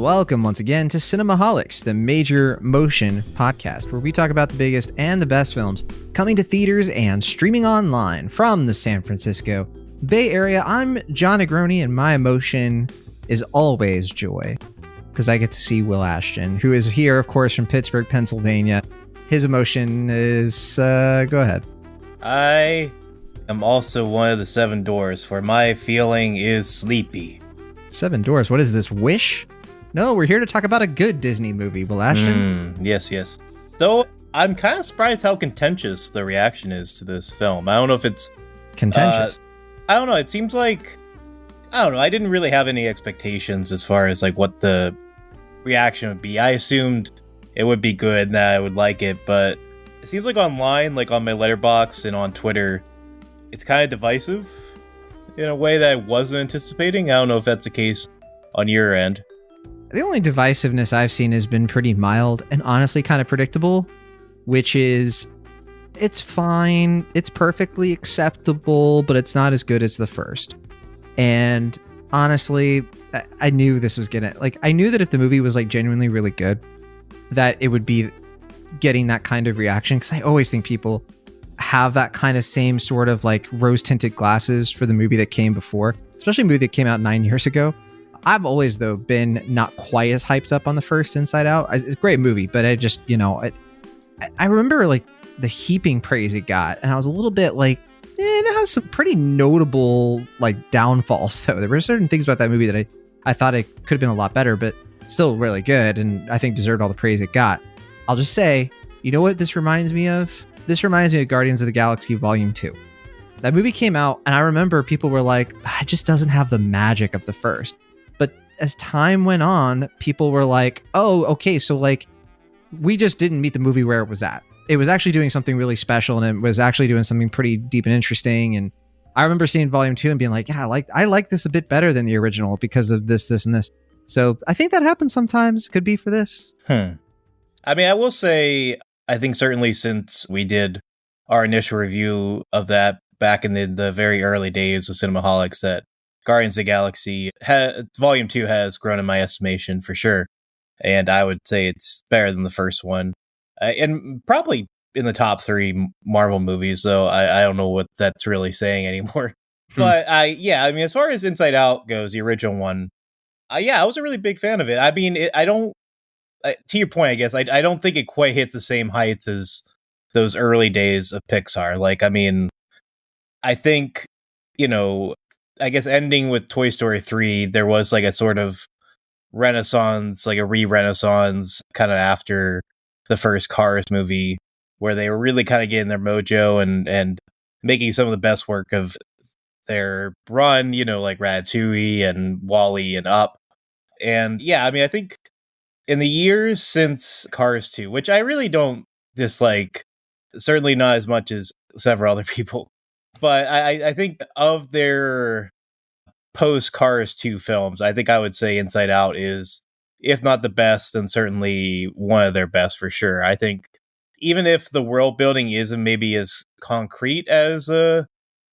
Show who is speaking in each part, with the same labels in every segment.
Speaker 1: welcome once again to Cinemaholics, the major motion podcast where we talk about the biggest and the best films coming to theaters and streaming online from the San Francisco Bay Area. I'm John Negroni, and my emotion is always joy because I get to see Will Ashton, who is here, of course, from Pittsburgh, Pennsylvania. His emotion is, go ahead.
Speaker 2: I am also one of the seven doors, for my feeling is sleepy.
Speaker 1: Seven Doors. What is this, Wish? No, we're here to talk about a good Disney movie, Will Ashton.
Speaker 2: Yes. Though, I'm kind of surprised how contentious the reaction is to this film. I don't know if it's...
Speaker 1: Contentious?
Speaker 2: I don't know. It seems like... I don't know. I didn't really have any expectations as far as like what the reaction would be. I assumed it would be good and that I would like it, but it seems like online, like on my Letterboxd and on Twitter, it's kind of divisive in a way that I wasn't anticipating. I don't know if that's the case on your end.
Speaker 1: The only divisiveness I've seen has been pretty mild and honestly kind of predictable, which is it's fine, it's perfectly acceptable, but it's not as good as the first. And honestly, I knew this was gonna, like, I knew that if the movie was like genuinely really good, that it would be getting that kind of reaction, because I always think people have that kind of same sort of like rose-tinted glasses for the movie that came before, especially a movie that came out 9 years ago. I've always, though, been not quite as hyped up on the first Inside Out. It's a great movie, but I just, I remember like the heaping praise it got, and I was a little bit like, it has some pretty notable like downfalls, though. There were certain things about that movie that I thought it could have been a lot better, but still really good, and I think deserved all the praise it got. I'll just say, you know what this reminds me of? This reminds me of Guardians of the Galaxy Volume 2. That movie came out, and I remember people were like, it just doesn't have the magic of the first. But as time went on, people were like, oh, okay, so like, we just didn't meet the movie where it was at. It was actually doing something really special, and it was actually doing something pretty deep and interesting. And I remember seeing Volume 2 and being like, yeah, I like this a bit better than the original because of this, and this. So I think that happens sometimes. Could be for this.
Speaker 2: I mean, I will say, I think certainly since we did our initial review of that back in the very early days of Cinemaholics, that Guardians of the Galaxy Volume 2 has grown in my estimation for sure. And I would say it's better than the first one. And probably in the top 3 Marvel movies, though I don't know what that's really saying anymore. But I mean, as far as Inside Out goes, the original one, I was a really big fan of it. I mean, to your point, I guess, I don't think it quite hits the same heights as those early days of Pixar. Like, I mean, I think, I guess ending with Toy Story 3, there was like a sort of renaissance, like a re-renaissance kind of after the first Cars movie, where they were really kind of getting their mojo and making some of the best work of their run, like Ratatouille and WALL-E and Up. And yeah, I mean, I think in the years since Cars 2, which I really don't dislike, certainly not as much as several other people, but I think of their post-Cars 2 films, I think I would say Inside Out is, if not the best, then certainly one of their best for sure. I think even if the world building isn't maybe as concrete as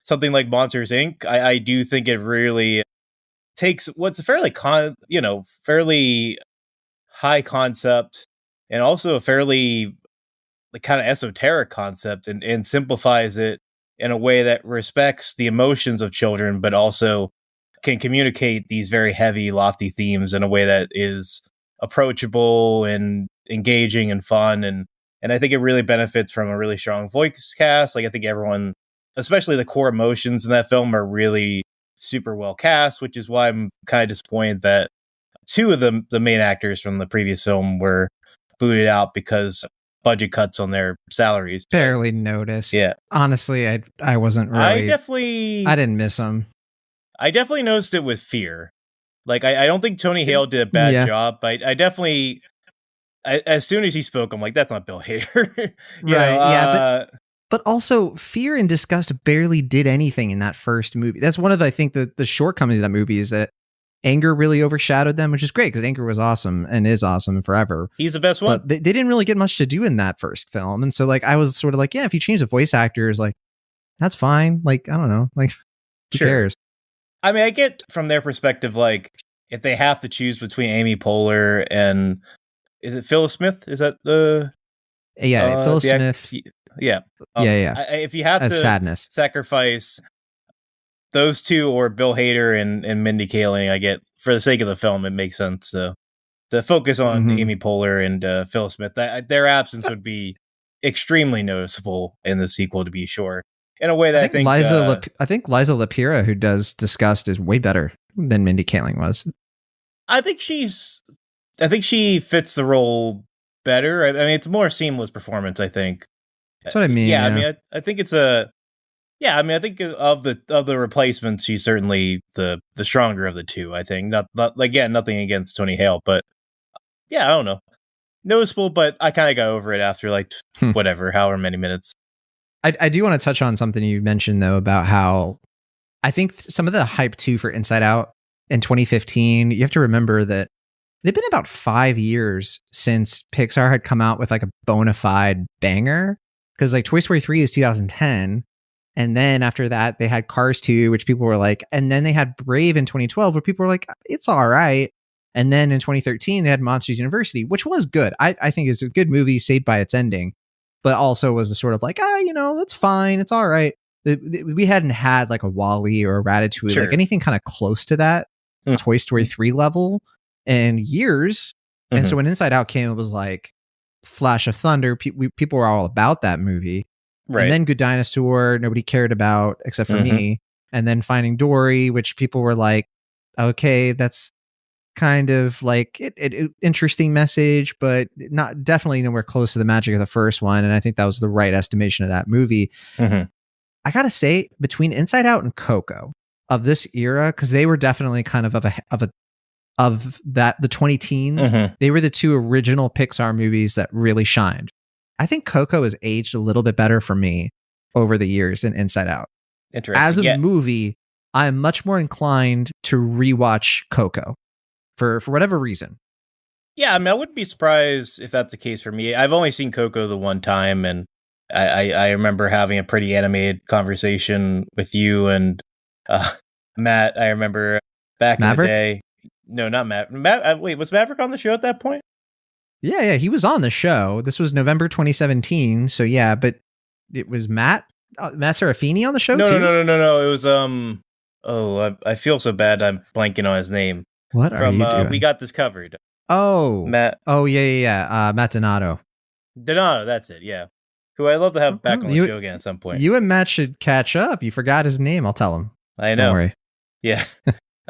Speaker 2: something like Monsters, Inc., I do think it really takes what's a fairly fairly high concept and also a fairly kind of esoteric concept and simplifies it in a way that respects the emotions of children, but also can communicate these very heavy, lofty themes in a way that is approachable and engaging and fun. And I think it really benefits from a really strong voice cast. Like, I think everyone, especially the core emotions in that film, are really super well cast, which is why I'm kind of disappointed that 2 of the main actors from the previous film were booted out because budget cuts on their salaries.
Speaker 1: Barely noticed.
Speaker 2: Yeah.
Speaker 1: Honestly, I wasn't really... I didn't miss them.
Speaker 2: I definitely noticed it with Fear. Like, I don't think Tony Hale did a bad job, but I definitely... as soon as he spoke, I'm like, that's not Bill Hader.
Speaker 1: But also, Fear and Disgust barely did anything in that first movie. That's one of the, I think, the shortcomings of that movie is that Anger really overshadowed them, which is great because Anger was awesome and is awesome forever.
Speaker 2: He's the best one.
Speaker 1: But they didn't really get much to do in that first film. And so, like, I was sort of like, yeah, if you change the voice actors, like, that's fine. Like, I don't know. Like, who cares?
Speaker 2: I mean, I get from their perspective, like, if they have to choose between Amy Poehler and is it Phyllis Smith? Is that the
Speaker 1: Phyllis Smith?
Speaker 2: Yeah,
Speaker 1: Yeah.
Speaker 2: If you have
Speaker 1: As
Speaker 2: to
Speaker 1: sadness,
Speaker 2: sacrifice those two or Bill Hader and Mindy Kaling, I get for the sake of the film, it makes sense. So the focus on Amy Poehler and Phyllis Smith, their absence would be extremely noticeable in the sequel, to be sure. In a way that I think
Speaker 1: Liza Lapira, who does Disgust, is way better than Mindy Kaling was.
Speaker 2: I think she fits the role better. I mean, it's a more seamless performance, I think.
Speaker 1: That's what I mean.
Speaker 2: Yeah, I mean, I think it's a. Yeah, I mean, I think of the replacements, she's certainly the stronger of the two. I think not again, nothing against Tony Hale, but yeah, I don't know, noticeable, but I kind of got over it after like however many minutes.
Speaker 1: I do want to touch on something you mentioned though about how I think some of the hype too for Inside Out in 2015. You have to remember that it had been about 5 years since Pixar had come out with like a bona fide banger, because like Toy Story 3 is 2010. And then after that, they had Cars 2, which people were like, and then they had Brave in 2012, where people were like, it's all right. And then in 2013, they had Monsters University, which was good. I think it's a good movie, saved by its ending, but also was the sort of like, that's fine. It's all right. We hadn't had like a WALL-E or a Ratatouille, like anything kind of close to that Toy Story 3 level in years. And so when Inside Out came, it was like Flash of Thunder. People were all about that movie. Right. And then Good Dinosaur, nobody cared about except for me. And then Finding Dory, which people were like, okay, that's kind of like it interesting message, but not definitely nowhere close to the magic of the first one. And I think that was the right estimation of that movie. I gotta say, between Inside Out and Coco of this era, because they were definitely kind of the 20 teens, they were the two original Pixar movies that really shined. I think Coco has aged a little bit better for me over the years than Inside Out.
Speaker 2: Interesting.
Speaker 1: As a movie, I'm much more inclined to rewatch Coco for whatever reason.
Speaker 2: Yeah, I mean, I wouldn't be surprised if that's the case for me. I've only seen Coco the one time, and I remember having a pretty animated conversation with you and Matt. I remember back
Speaker 1: Maverick?
Speaker 2: in the day. No, not Matt. Wait, was Maverick on the show at that point?
Speaker 1: Yeah, he was on the show. This was November 2017. So yeah, but it was Matt Serafini on the show too?
Speaker 2: No. It was I feel so bad. I'm blanking on his name.
Speaker 1: What are you doing?
Speaker 2: We Got This Covered.
Speaker 1: Oh,
Speaker 2: Matt.
Speaker 1: Oh yeah. Matt Donato.
Speaker 2: Donato, that's it. Yeah, who I love to have back on the show again at some point.
Speaker 1: You and Matt should catch up. You forgot his name. I'll tell him.
Speaker 2: I know.
Speaker 1: Don't worry.
Speaker 2: Yeah,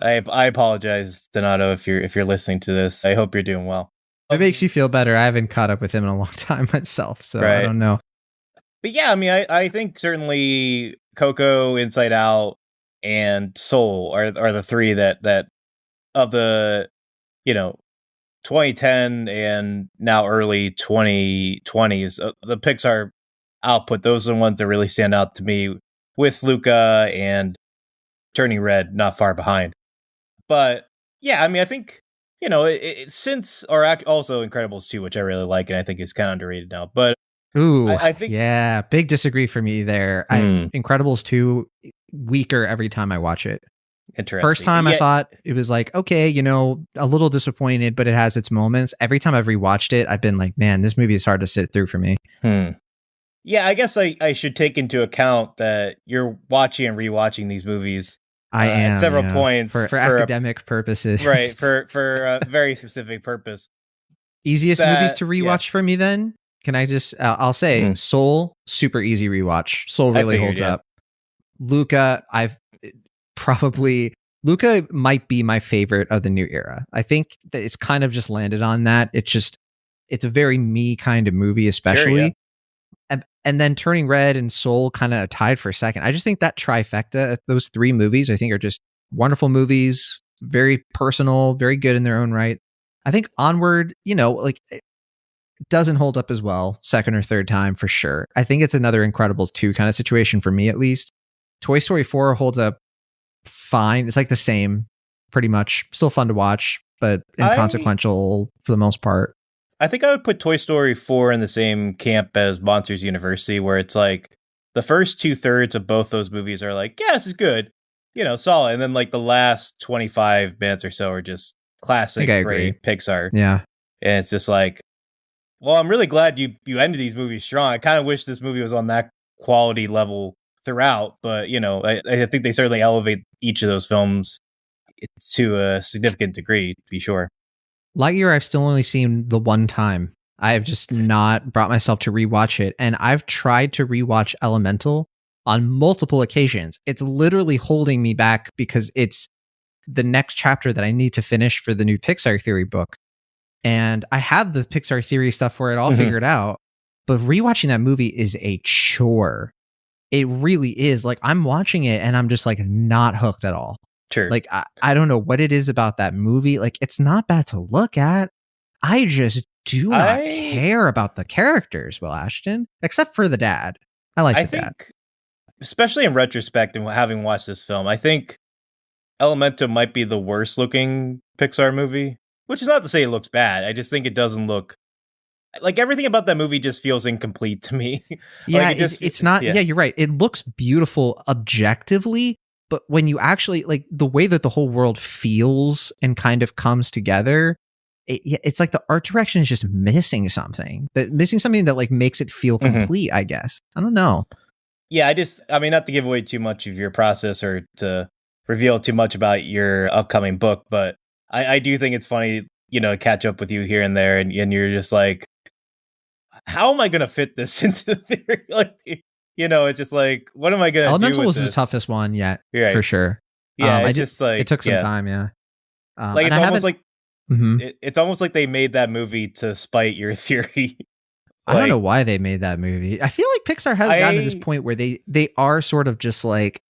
Speaker 2: I apologize, Donato, if you're listening to this. I hope you're doing well.
Speaker 1: It makes you feel better. I haven't caught up with him in a long time myself, so right. I don't know.
Speaker 2: But yeah, I mean, I think certainly Coco, Inside Out, and Soul are the three that of the 2010 and now early 2020s the Pixar output. Those are the ones that really stand out to me, with Luca and Turning Red not far behind. But yeah, I mean, I think. Also Incredibles 2, which I really like, and I think is kind of underrated now. But I think,
Speaker 1: yeah, big disagree for me there. Incredibles 2 weaker every time I watch it.
Speaker 2: Interesting.
Speaker 1: First time I thought it was like, okay, a little disappointed, but it has its moments. Every time I've rewatched it, I've been like, man, this movie is hard to sit through for me.
Speaker 2: Yeah, I guess I should take into account that you're watching and rewatching these movies.
Speaker 1: I am
Speaker 2: at several points
Speaker 1: for academic purposes,
Speaker 2: right? For a very specific purpose.
Speaker 1: Easiest movies to rewatch for me. Then can I just? I'll say Soul, super easy rewatch. Soul really holds up. Luca, Luca might be my favorite of the new era. I think that it's kind of just landed on that. It's a very me kind of movie, especially. Sure, yeah. And then Turning Red and Soul kind of tied for a second. I just think that trifecta, those three movies, I think are just wonderful movies, very personal, very good in their own right. I think Onward, it doesn't hold up as well second or third time for sure. I think it's another Incredibles 2 kind of situation for me, at least. Toy Story 4 holds up fine. It's like the same, pretty much. Still fun to watch, but inconsequential for the most part.
Speaker 2: I think I would put Toy Story 4 in the same camp as Monsters University, where it's like the first 2/3 of both those movies are like, yeah, this is good. solid. And then like the last 25 minutes or so are just
Speaker 1: I
Speaker 2: classic
Speaker 1: think I agree.
Speaker 2: great Pixar.
Speaker 1: Yeah.
Speaker 2: And it's just like, well, I'm really glad you ended these movies strong. I kind of wish this movie was on that quality level throughout, but I think they certainly elevate each of those films to a significant degree, to be sure.
Speaker 1: Lightyear, I've still only seen the one time. I have just not brought myself to rewatch it. And I've tried to rewatch Elemental on multiple occasions. It's literally holding me back because it's the next chapter that I need to finish for the new Pixar Theory book. And I have the Pixar Theory stuff for it all figured out. But rewatching that movie is a chore. It really is. Like, I'm watching it and I'm just like not hooked at all.
Speaker 2: Sure.
Speaker 1: Like, I don't know what it is about that movie. Like, it's not bad to look at. I just do not care about the characters, Will Ashton, except for the dad. I think, dad.
Speaker 2: Especially in retrospect and having watched this film, I think Elemental might be the worst looking Pixar movie, which is not to say it looks bad. I just think it doesn't look like everything about that movie just feels incomplete to me.
Speaker 1: Yeah,
Speaker 2: like
Speaker 1: it's not. Yeah, you're right. It looks beautiful objectively. But when you actually like the way that the whole world feels and kind of comes together, it's like the art direction is just missing something that like makes it feel complete, I guess. I don't know.
Speaker 2: Yeah, I mean, not to give away too much of your process or to reveal too much about your upcoming book, but I do think it's funny, catch up with you here and there and you're just like, how am I going to fit this into the theory? Like, it's just like, what am I going to do?
Speaker 1: Elemental was the toughest one yet, for sure.
Speaker 2: Yeah, it's just like
Speaker 1: it took some time. Yeah,
Speaker 2: like it's almost like it's almost like they made that movie to spite your theory.
Speaker 1: I don't know why they made that movie. I feel like Pixar has gotten to this point where they are sort of just like,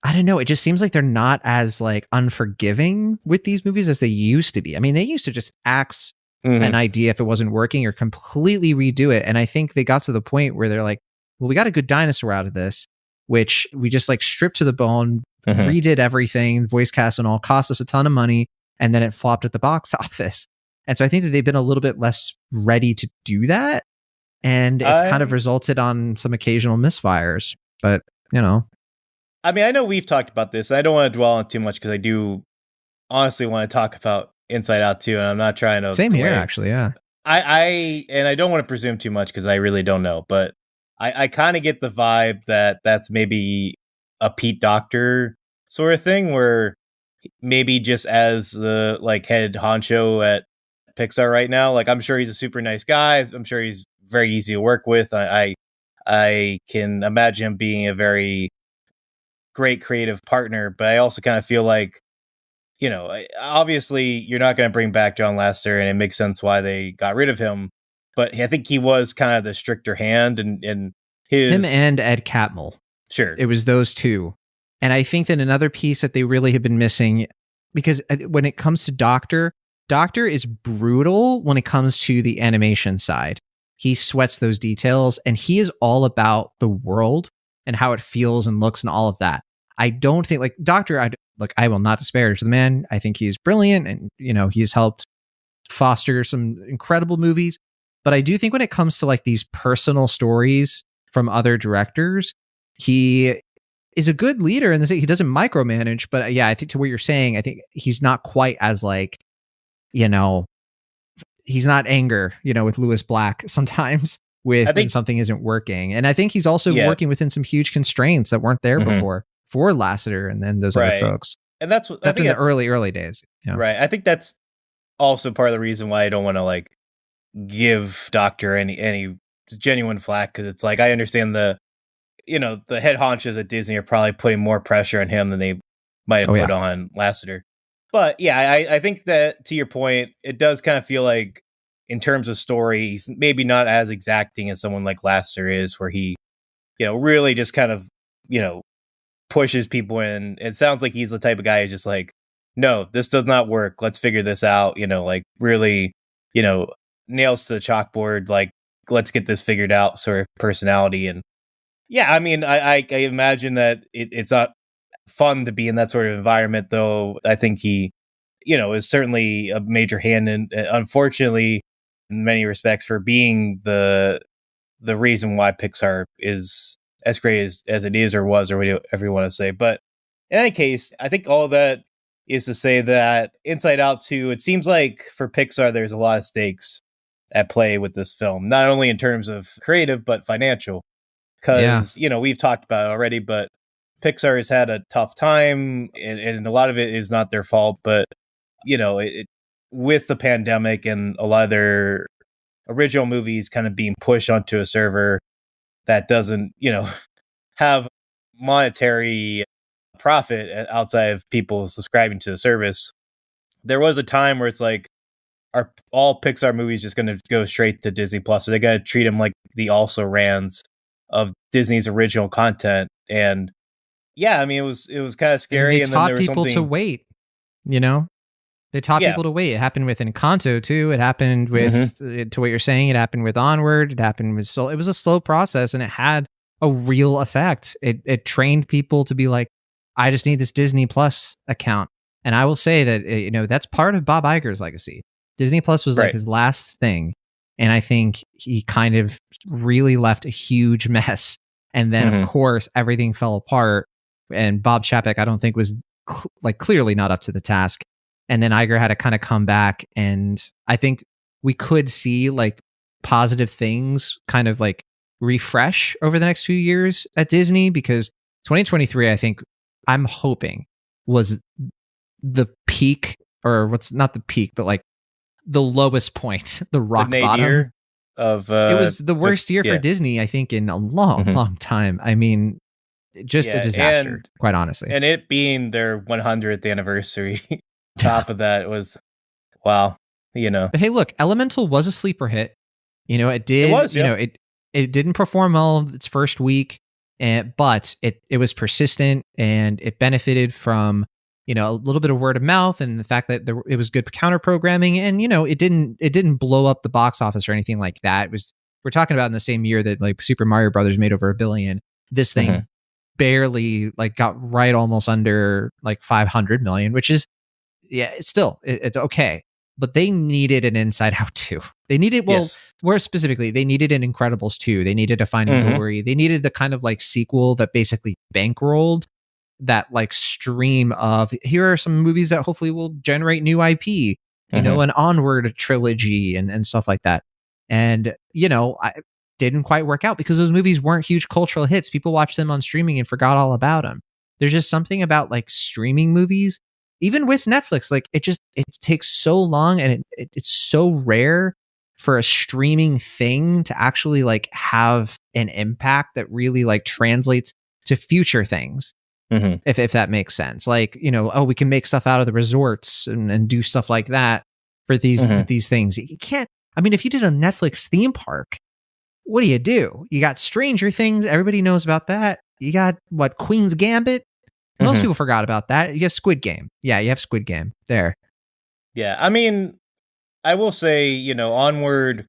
Speaker 1: I don't know. It just seems like they're not as like unforgiving with these movies as they used to be. I mean, they used to just axe an idea if it wasn't working or completely redo it. And I think they got to the point where they're like, well, we got a good dinosaur out of this, which we just like stripped to the bone, redid everything, voice cast and all, cost us a ton of money, and then it flopped at the box office. And so I think that they've been a little bit less ready to do that. And it's kind of resulted on some occasional misfires. But,
Speaker 2: I mean, I know we've talked about this. I don't want to dwell on too much because I do honestly want to talk about Inside Out too, and I'm not trying to.
Speaker 1: Same here, actually, yeah.
Speaker 2: I don't want to presume too much because I really don't know, but I kind of get the vibe that that's maybe a Pete Docter sort of thing, where maybe just as the like head honcho at Pixar right now, like I'm sure he's a super nice guy. I'm sure he's very easy to work with. I can imagine him being a very great creative partner, but I also kind of feel like, obviously you're not going to bring back John Lasseter, and it makes sense why they got rid of him. But I think he was kind of the stricter hand, and him
Speaker 1: and Ed Catmull.
Speaker 2: Sure,
Speaker 1: it was those two. And I think that another piece that they really have been missing, because when it comes to Doctor is brutal when it comes to the animation side. He sweats those details, and he is all about the world and how it feels and looks and all of that. I don't think like Doctor. I will not disparage the man. I think he's brilliant, and he's helped foster some incredible movies. But I do think when it comes to like these personal stories from other directors, he is a good leader in the he doesn't micromanage. But yeah, I think to what you're saying, I think he's not quite as like, he's not anger, with Lewis Black sometimes when something isn't working. And I think he's also working within some huge constraints that weren't there before for Lasseter and then those other folks.
Speaker 2: And that's what I think
Speaker 1: in the early days.
Speaker 2: Right. I think that's also part of the reason why I don't want to like give Doctor any genuine flack, because it's like I understand the head honchos at Disney are probably putting more pressure on him than they might have put on Lasseter. But yeah, I think that to your point, it does kind of feel like in terms of story, he's maybe not as exacting as someone like Lasseter is, where he, really just kind of, pushes people in. It sounds like he's the type of guy who's just like, no, this does not work. Let's figure this out. Like really, nails to the chalkboard. Like, let's get this figured out sort of personality. And yeah, I mean, I imagine that it's not fun to be in that sort of environment, though. I think he, is certainly a major hand, and unfortunately, in many respects, for being the reason why Pixar is as great as it is or was, or whatever you want to say. But in any case, I think all that is to say that Inside Out 2, it seems like for Pixar, there's a lot of stakes at play with this film, not only in terms of creative, but financial. Because, we've talked about it already, but Pixar has had a tough time, and a lot of it is not their fault, but, with the pandemic and a lot of their original movies kind of being pushed onto a server that doesn't, have monetary profit outside of people subscribing to the service. There was a time where it's like, are all Pixar movies just going to go straight to Disney Plus? Or they got to treat them like the also rans of Disney's original content? And yeah, I mean, it was kind of scary.
Speaker 1: And they taught people to wait. They taught people to wait. It happened with Encanto too. It happened with, to what you're saying, it happened with Onward. It happened with Soul. It was a slow process, and it had a real effect. It trained people to be like, I just need this Disney Plus account. And I will say that, that's part of Bob Iger's legacy. Disney Plus was like his last thing. And I think he kind of really left a huge mess. And then, of course, everything fell apart. And Bob Chapek, I don't think, was clearly not up to the task. And then Iger had to kind of come back. And I think we could see positive things kind of refresh over the next few years at Disney, because 2023, I think, I'm hoping, was the peak, or what's not the peak, but the lowest point, the rock bottom
Speaker 2: of
Speaker 1: it was the worst year for Disney, I think, in a long time. I mean, just a disaster, quite honestly.
Speaker 2: And it being their 100th anniversary, top of that was, wow,
Speaker 1: But hey, look, Elemental was a sleeper hit. It did. It was, it didn't perform well its first week, but it was persistent, and it benefited from a little bit of word of mouth and the fact that it was good counter programming, and it didn't blow up the box office or anything like that. We're talking about in the same year that Super Mario Brothers made over $1 billion. This thing barely got right almost under 500 million, which is it's okay. But they needed an Inside Out 2. They needed, more specifically, they needed an Incredibles 2. They needed a Finding Dory. They needed the kind of sequel that basically bankrolled that stream of, here are some movies that hopefully will generate new IP, an Onward trilogy and stuff like that. And, I didn't quite work out because those movies weren't huge cultural hits. People watched them on streaming and forgot all about them. There's just something about streaming movies, even with Netflix, it takes so long, and it's so rare for a streaming thing to actually have an impact that really translates to future things. If that makes sense. We can make stuff out of the resorts and do stuff like that for these things. You can't, if you did a Netflix theme park, what do? You got Stranger Things. Everybody knows about that. You got Queen's Gambit. Most people forgot about that. You have Squid Game. Yeah, you have Squid Game there.
Speaker 2: Yeah, I will say, Onward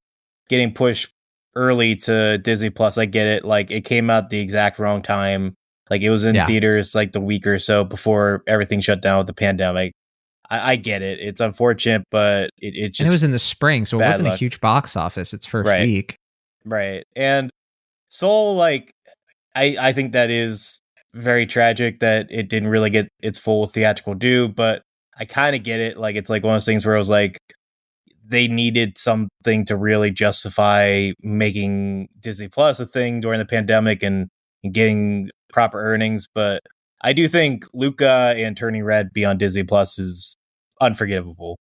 Speaker 2: getting pushed early to Disney Plus, I get it. It came out the exact wrong time. It was in theaters the week or so before everything shut down with the pandemic. I get it. It's unfortunate, but it just...
Speaker 1: And it was in the spring, so it wasn't a huge box office its first week.
Speaker 2: Right. And Soul, I think that is very tragic that it didn't really get its full theatrical due, but I kind of get it. It's one of those things where I was they needed something to really justify making Disney Plus a thing during the pandemic and getting proper earnings. But I do think Luca and Turning Red be on Disney Plus is unforgivable.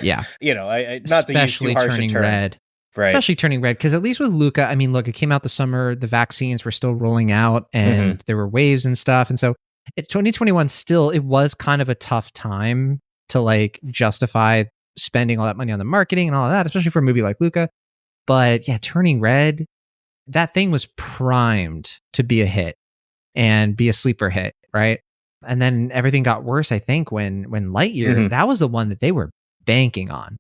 Speaker 1: Yeah.
Speaker 2: Not to use too harsh a term.
Speaker 1: Red. Right. Especially Turning Red, because at least with Luca, look, it came out the summer, the vaccines were still rolling out, and there were waves and stuff. And so 2021 still, it was kind of a tough time to justify spending all that money on the marketing and all of that, especially for a movie like Luca. But yeah, Turning Red, that thing was primed to be a hit and be a sleeper hit, right? And then everything got worse, I think, when Lightyear, that was the one that they were banking on.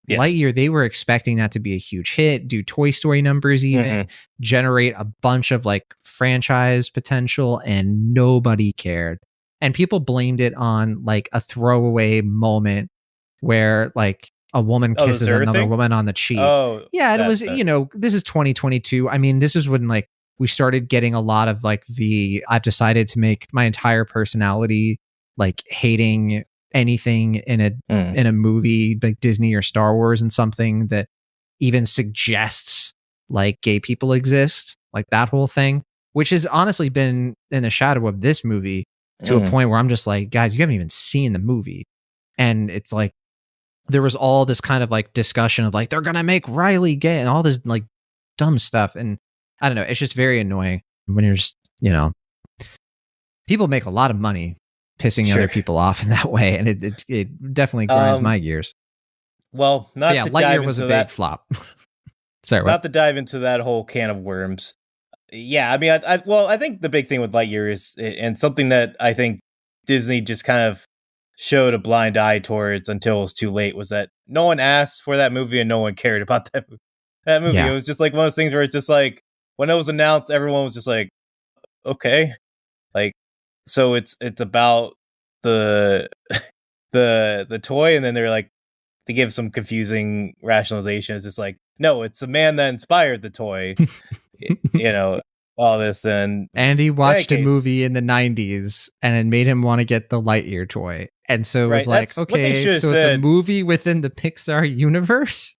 Speaker 1: Yes. Lightyear, they were expecting that to be a huge hit, do Toy Story numbers even, generate a bunch of franchise potential, and nobody cared. And people blamed it on a throwaway moment where a woman kisses another woman on the cheek. Oh, yeah, it was, this is 2022. This is when we started getting a lot of like I've decided to make my entire personality like hating anything in a movie like Disney or Star Wars, and something that even suggests like gay people exist, like that whole thing, which has honestly been in the shadow of this movie to a point where I'm just like, guys, you haven't even seen the movie. And it's like, there was all this kind of like discussion of like, they're going to make Riley gay and all this like dumb stuff. And I don't know, it's just very annoying when you're just, people make a lot of money pissing other people off in that way. And it definitely grinds my gears.
Speaker 2: Well,
Speaker 1: Lightyear was a big flop. Sorry,
Speaker 2: not to dive into that whole can of worms. Yeah, I mean, I think the big thing with Lightyear is, and something that I think Disney just kind of showed a blind eye towards until it was too late, was that no one asked for that movie and no one cared about that movie.
Speaker 1: Yeah.
Speaker 2: It was just like one of those things where it's just like, when it was announced, everyone was just like, okay, like, so it's about the toy, and then they're like, to give some confusing rationalization, it's just like, no, it's the man that inspired the toy. All this. And
Speaker 1: Andy watched a movie in the 90s and it made him want to get the Lightyear toy. And so it was like, okay, so it's a movie within the Pixar universe.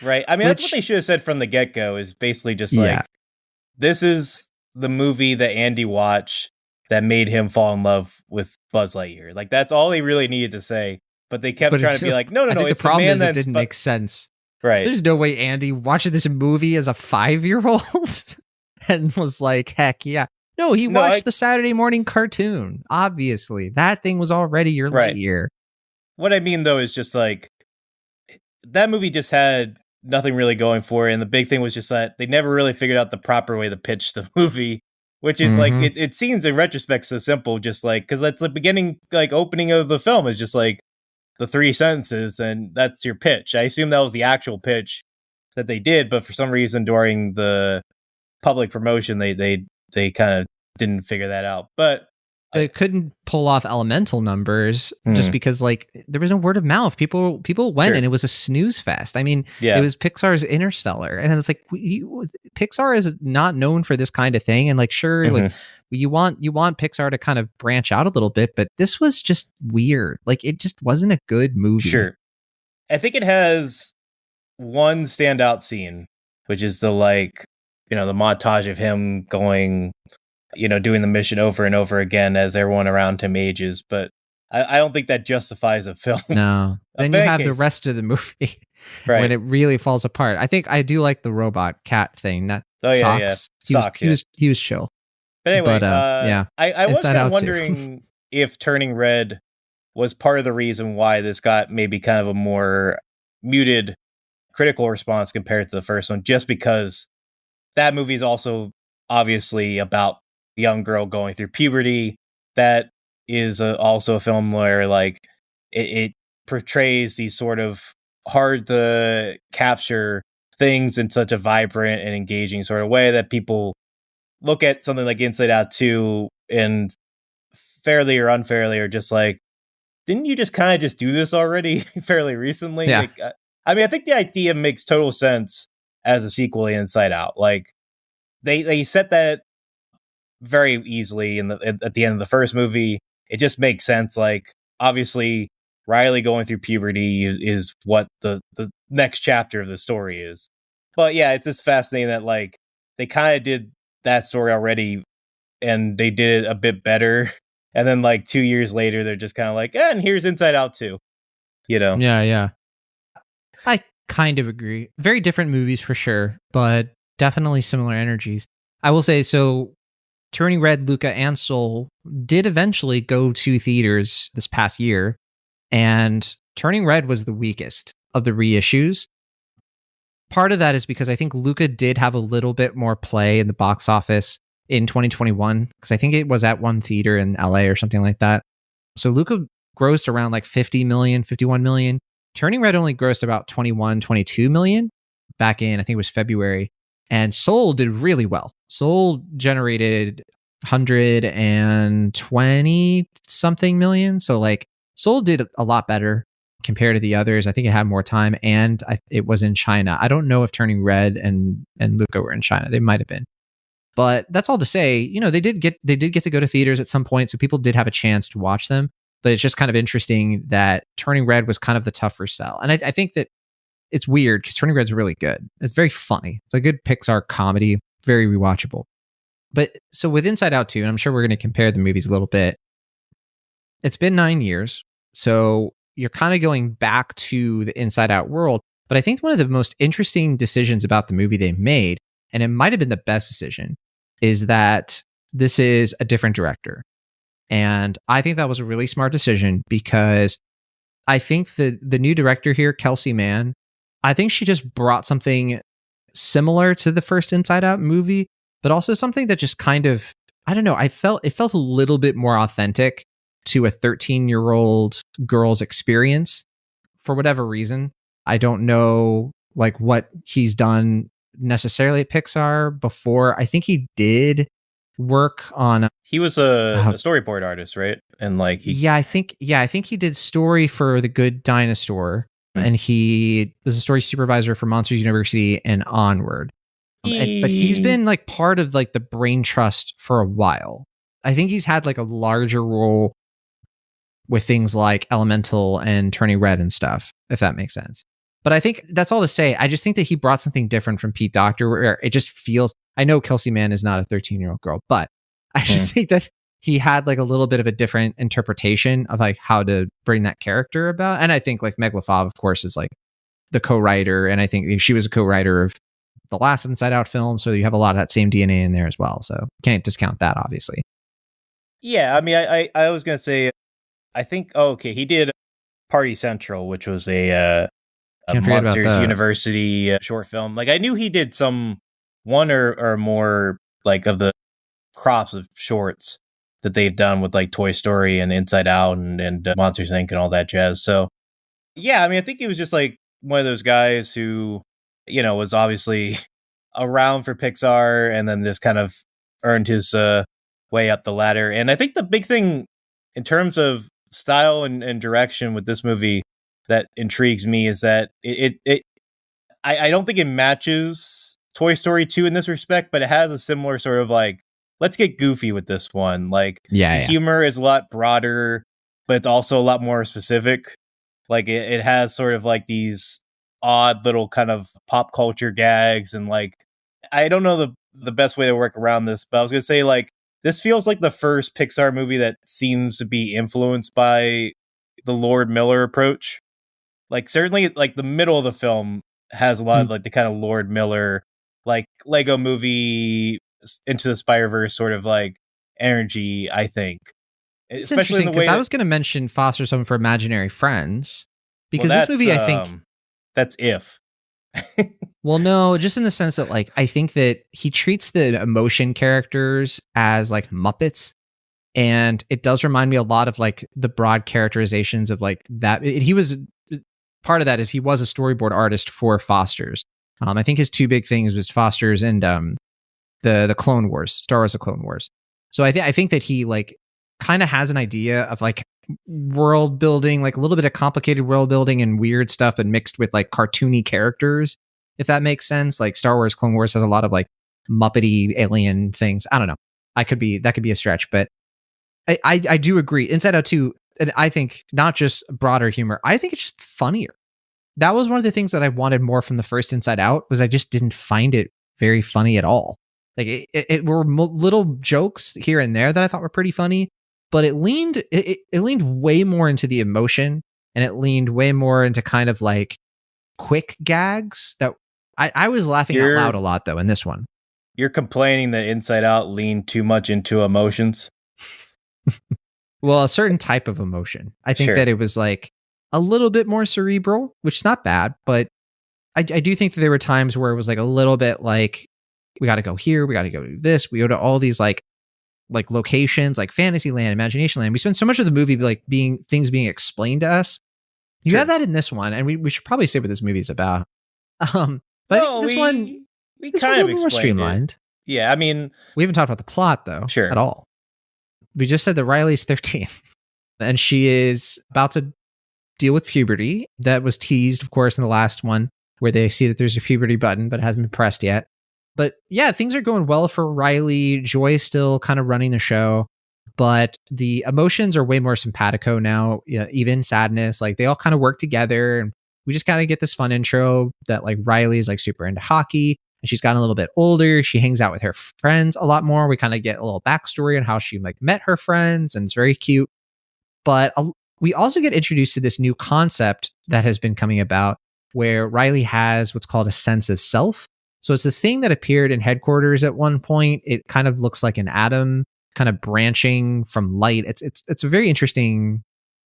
Speaker 2: Right. I mean, that's what they should have said from the get-go, is basically just like, this is the movie that Andy watched that made him fall in love with Buzz Lightyear. Like, that's all they really needed to say. But they kept trying to be like, no, it's
Speaker 1: the problem
Speaker 2: the man
Speaker 1: is it didn't make sense.
Speaker 2: Right.
Speaker 1: There's no way Andy watched this movie as a 5-year-old and was like, heck yeah. No, he watched the Saturday morning cartoon. Obviously, that thing was already your Lightyear.
Speaker 2: What I mean, though, is just like, that movie just had nothing really going for it. And the big thing was just that they never really figured out the proper way to pitch the movie, which is like, it seems in retrospect so simple, just like, because that's the beginning, like, opening of the film is just like, the 3 sentences, and that's your pitch. I assume that was the actual pitch that they did, but for some reason during the public promotion, they kind of didn't figure that out. But
Speaker 1: they couldn't pull off elemental numbers just because like there was no word of mouth. People went and it was a snooze fest. I mean, it was Pixar's Interstellar, and it's like Pixar is not known for this kind of thing. And like, sure, like you want Pixar to kind of branch out a little bit, but this was just weird. Like, it just wasn't a good movie.
Speaker 2: Sure, I think it has one standout scene, which is the the montage of him going, doing the mission over and over again as everyone around him ages. But I don't think that justifies a film.
Speaker 1: No. Then you have the rest of the movie when it really falls apart. I think I do like the robot cat thing. That Socks. He was chill.
Speaker 2: But anyway, I was kind of wondering if Turning Red was part of the reason why this got maybe kind of a more muted critical response compared to the first one, just because that movie is also obviously about a young girl going through puberty. That is also a film where like it portrays these sort of hard to capture things in such a vibrant and engaging sort of way that people look at something like Inside Out 2 and fairly or unfairly are just like, didn't you just kind of just do this already fairly recently?
Speaker 1: Yeah.
Speaker 2: Like, I mean, I think the idea makes total sense as a sequel to Inside Out. Like, they set that very easily at the end of the first movie. It just makes sense. Like, obviously, Riley going through puberty is what the next chapter of the story is. But yeah, it's just fascinating that like they kind of did that story already and they did it a bit better. And then like 2 years later, they're just kind of like, and here's Inside Out 2.
Speaker 1: Yeah. I kind of agree. Very different movies for sure, but definitely similar energies. I will say, so Turning Red, Luca, and Soul did eventually go to theaters this past year, and Turning Red was the weakest of the reissues. Part of that is because I think Luca did have a little bit more play in the box office in 2021, because I think it was at one theater in LA or something like that. So Luca grossed around like 50 million, 51 million. Turning Red only grossed about 21, 22 million back in, I think it was February. And Soul did really well. Soul generated 120 something million. So like Soul did a lot better compared to the others. I think it had more time, and it was in China. I don't know if Turning Red and Luca were in China. They might have been. But that's all to say, you know, they did get to go to theaters at some point, so people did have a chance to watch them. But it's just kind of interesting that Turning Red was kind of the tougher sell. And I think that it's weird because Turning Red's really good. It's very funny. It's a good Pixar comedy, very rewatchable. But so with Inside Out 2, and I'm sure we're going to compare the movies a little bit, it's been 9 years. So you're kind of going back to the Inside Out world. But I think one of the most interesting decisions about the movie they made, and it might have been the best decision, is that this is a different director. And I think that was a really smart decision because I think that the new director here, Kelsey Mann, I think she just brought something similar to the first Inside Out movie, but also something that just kind of, I don't know, it felt a little bit more authentic to a 13-year-old girl's experience for whatever reason. I don't know like what he's done necessarily at Pixar before. I think he did work on
Speaker 2: he was a storyboard artist, right? And like
Speaker 1: I think he did story for The Good Dinosaur, and he was a story supervisor for Monsters University and Onward. But he's been like part of like the brain trust for a while. I think he's had like a larger role with things like Elemental and Turning Red and stuff, if that makes sense. But I think that's all to say. I just think that he brought something different from Pete Docter, where it just feels, I know Kelsey Mann is not a 13-year-old girl, but I just think that he had like a little bit of a different interpretation of like how to bring that character about. And I think like Meg LaFauve, of course, is like the co-writer. And I think she was a co-writer of the last Inside Out film. So you have a lot of that same DNA in there as well. So can't discount that, obviously.
Speaker 2: Yeah, I mean, I was going to say, I think, he did Party Central, which was a Monsters University short film. Like I knew he did one or more like of the crops of shorts that they've done with like Toy Story and Inside Out and Monsters Inc. and all that jazz. So yeah, I mean, I think he was just like one of those guys who, you know, was obviously around for Pixar and then just kind of earned his way up the ladder. And I think the big thing in terms of style and direction with this movie that intrigues me is that I don't think it matches Toy Story 2 in this respect, but it has a similar sort of like, let's get goofy with this one. Like the humor is a lot broader, but it's also a lot more specific. Like it has sort of like these odd little kind of pop culture gags. And like, I don't know the best way to work around this, but I was going to say like, this feels like the first Pixar movie that seems to be influenced by the Lord Miller approach. Like certainly like the middle of the film has a lot of like the kind of Lord Miller, like Lego movie Into the Spider-Verse sort of like energy, I think.
Speaker 1: It's especially interesting because I was going to mention Foster's Home for Imaginary Friends because this movie, I think
Speaker 2: that's if.
Speaker 1: Well, no, just in the sense that like I think that he treats the emotion characters as like Muppets, and it does remind me a lot of like the broad characterizations of like that. He was part of that is he was a storyboard artist for Foster's. I think his two big things was Foster's and the Clone Wars, Star Wars: The Clone Wars. So I think that he like kind of has an idea of like world building, like a little bit of complicated world building and weird stuff, but mixed with like cartoony characters, if that makes sense. Like Star Wars: Clone Wars has a lot of like Muppety alien things. I don't know. That could be a stretch, but I do agree. Inside Out 2, and I think not just broader humor, I think it's just funnier. That was one of the things that I wanted more from the first Inside Out, was I just didn't find it very funny at all. Like it were little jokes here and there that I thought were pretty funny, but it leaned way more into the emotion, and it leaned way more into kind of like quick gags that I was laughing out loud a lot though in this one.
Speaker 2: You're complaining that Inside Out leaned too much into emotions?
Speaker 1: Well, a certain type of emotion. I think that it was like a little bit more cerebral, which is not bad, but I do think that there were times where it was like a little bit like, we got to go here, we got to go do this, we go to all these like locations, like Fantasyland, Imagination Land. We spend so much of the movie like being explained to us. You have that in this one, and we should probably say what this movie is about. But this one kind of more streamlined.
Speaker 2: It. Yeah, I mean,
Speaker 1: we haven't talked about the plot though, at all. We just said that Riley's 13, and she is about to deal with puberty. That was teased, of course, in the last one, where they see that there's a puberty button, but it hasn't been pressed yet. But yeah, things are going well for Riley. Joy's still kind of running the show, but the emotions are way more simpatico now. Yeah, even sadness, like they all kind of work together. And we just kind of get this fun intro that like Riley is like super into hockey and she's gotten a little bit older. She hangs out with her friends a lot more. We kind of get a little backstory on how she like met her friends, and it's very cute. But we also get introduced to this new concept that has been coming about where Riley has what's called a sense of self. So it's this thing that appeared in headquarters at one point. It kind of looks like an atom kind of branching from light. It's a very interesting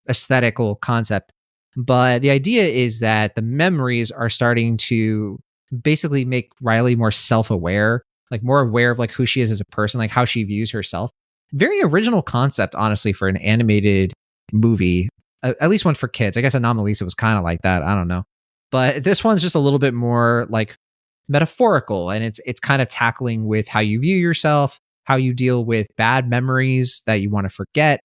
Speaker 1: aesthetical concept. But the idea is that the memories are starting to basically make Riley more self-aware, like more aware of like who she is as a person, like how she views herself. Very original concept, honestly, for an animated movie, at least one for kids. I guess Anomalisa was kind of like that. I don't know. But this one's just a little bit more like metaphorical, and it's kind of tackling with how you view yourself, how you deal with bad memories that you want to forget.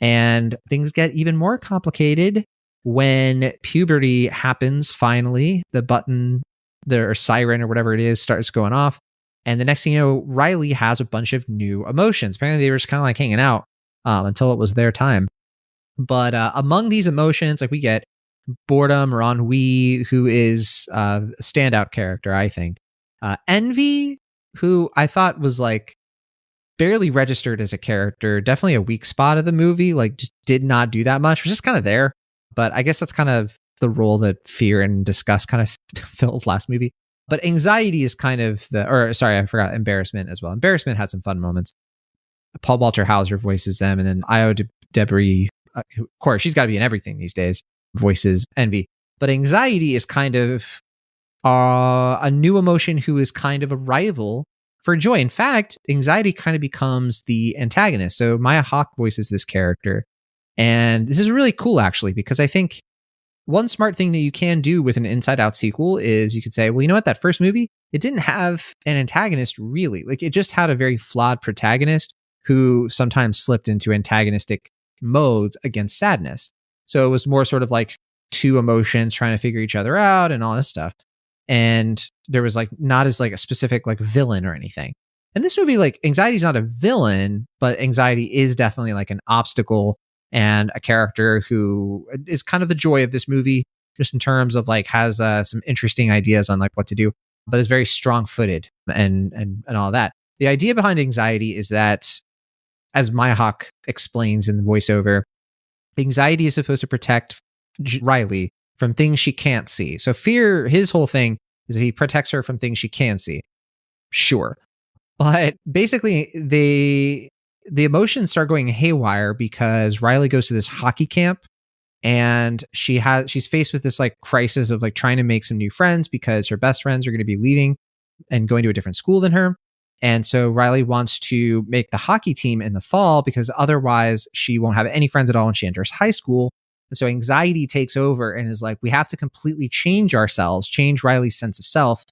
Speaker 1: And things get even more complicated when puberty happens. Finally, the button, the siren or whatever it is starts going off. And the next thing you know, Riley has a bunch of new emotions. Apparently they were just kind of like hanging out until it was their time. But among these emotions, like we get boredom or ennui, who is a standout character, I think. Envy, who I thought was like barely registered as a character, definitely a weak spot of the movie, like just did not do that much, was just kind of there. But I guess that's kind of the role that fear and disgust kind of filled last movie. But anxiety is kind of I forgot embarrassment as well. Embarrassment had some fun moments. Paul Walter Hauser voices them, and then Edebiri, of course, she's got to be in everything these days, voices Envy. But anxiety is kind of a new emotion who is kind of a rival for Joy. In fact, anxiety kind of becomes the antagonist. So Maya Hawke voices this character. And this is really cool, actually, because I think one smart thing that you can do with an Inside Out sequel is you could say, well, you know what? That first movie, it didn't have an antagonist really. Like it just had a very flawed protagonist who sometimes slipped into antagonistic modes against sadness. So it was more sort of like two emotions trying to figure each other out and all this stuff. And there was like not as like a specific like villain or anything. And this movie, like anxiety is not a villain, but anxiety is definitely like an obstacle and a character who is kind of the joy of this movie, just in terms of like has some interesting ideas on like what to do, but is very strong-footed and all that. The idea behind anxiety is that, as Maya Hawke explains in the voiceover, anxiety is supposed to protect Riley from things she can't see. So fear, his whole thing is that he protects her from things she can see. Sure. But basically, the emotions start going haywire because Riley goes to this hockey camp, and she's faced with this like crisis of like trying to make some new friends because her best friends are going to be leaving and going to a different school than her. And so Riley wants to make the hockey team in the fall because otherwise she won't have any friends at all when she enters high school. And so anxiety takes over and is like, we have to completely change Riley's sense of self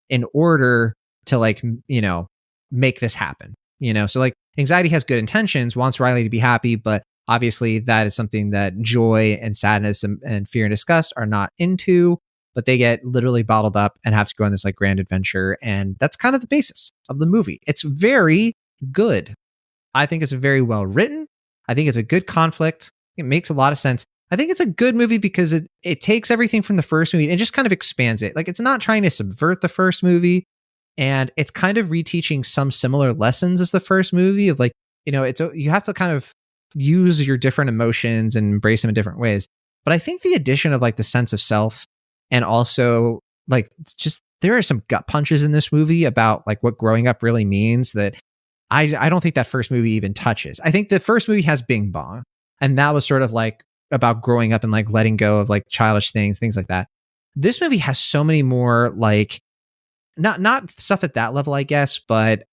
Speaker 1: in order to like, you know, make this happen. You know, so like anxiety has good intentions, wants Riley to be happy, but obviously that is something that joy and sadness and fear and disgust are not into, but they get literally bottled up and have to go on this like grand adventure. And that's kind of the basis of the movie. It's very good. I think it's very well written. I think it's a good conflict. It makes a lot of sense. I think it's a good movie because it takes everything from the first movie and just kind of expands it. Like it's not trying to subvert the first movie. And it's kind of reteaching some similar lessons as the first movie of like, you know, you have to kind of use your different emotions and embrace them in different ways. But I think the addition of like the sense of self and also like just there are some gut punches in this movie about like what growing up really means that I don't think that first movie even touches. I think the first movie has Bing Bong, and that was sort of like about growing up and like letting go of like childish things like that. This movie has so many more like not stuff at that level, I guess, but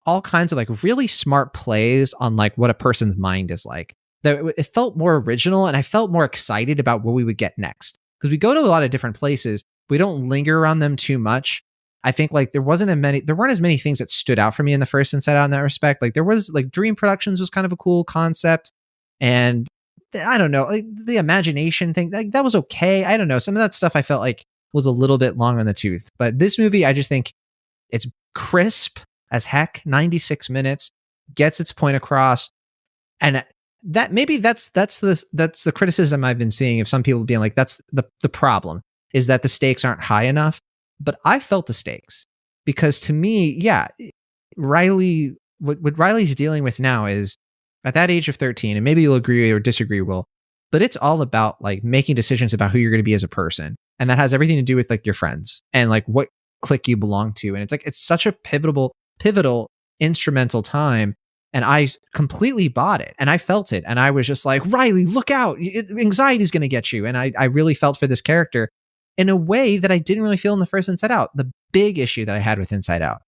Speaker 1: all kinds of like really smart plays on like what a person's mind is like. That it felt more original, and I felt more excited about what we would get next because we go to a lot of different places. We don't linger around them too much. I think like there weren't as many things that stood out for me in the first Inside Out in that respect. Like there was like Dream Productions was kind of a cool concept, and I don't know, like the imagination thing, like that was okay. I don't know, some of that stuff I felt like was a little bit long on the tooth. But this movie, I just think it's crisp as heck, 96 minutes, gets its point across. And that's the criticism I've been seeing of some people being like, that's the problem, is that the stakes aren't high enough. But I felt the stakes, because to me, yeah, Riley, what Riley's dealing with now is at that age of 13, and maybe you'll agree or disagree, Will, but it's all about like making decisions about who you're going to be as a person. And that has everything to do with like your friends and like what clique you belong to. And it's like, it's such a pivotal, instrumental time. And I completely bought it and I felt it. And I was just like, Riley, look out. Anxiety is going to get you. And I really felt for this character in a way that I didn't really feel in the first Inside Out. The big issue that I had with Inside Out,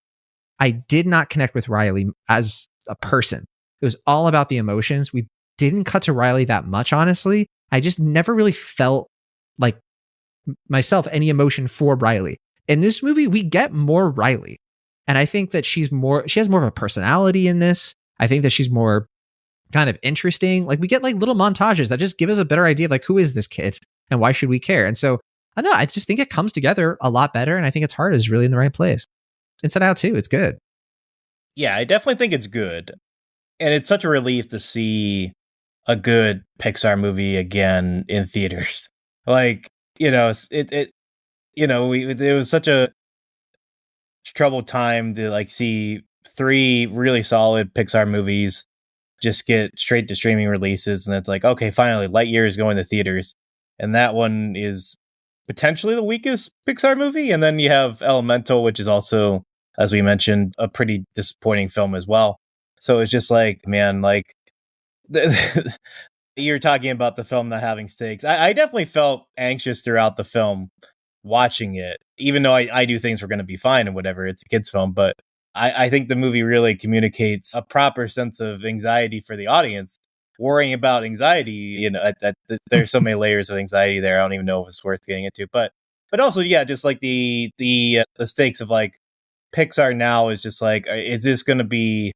Speaker 1: I did not connect with Riley as a person. It was all about the emotions. We didn't cut to Riley that much, honestly. I just never really felt like myself any emotion for Riley. In this movie, we get more Riley. And I think that she has more of a personality in this. I think that she's more kind of interesting. Like we get like little montages that just give us a better idea of like, who is this kid and why should we care? And so I don't know, I just think it comes together a lot better. And I think its heart is really in the right place. Inside Out too, it's good.
Speaker 2: Yeah, I definitely think it's good. And it's such a relief to see a good Pixar movie again in theaters. Like, you know, it was such a troubled time to like see 3 really solid Pixar movies just get straight to streaming releases. And it's like, okay, finally, Lightyear is going to theaters. And that one is potentially the weakest Pixar movie. And then you have Elemental, which is also, as we mentioned, a pretty disappointing film as well. So it's just like, man, like you're talking about the film not having stakes. I definitely felt anxious throughout the film watching it, even though I do things were going to be fine and whatever. It's a kid's film, but I think the movie really communicates a proper sense of anxiety for the audience. Worrying about anxiety, you know, there's so many layers of anxiety there. I don't even know if it's worth getting into, but also, yeah, just like the stakes of like Pixar now is just like, is this going to be,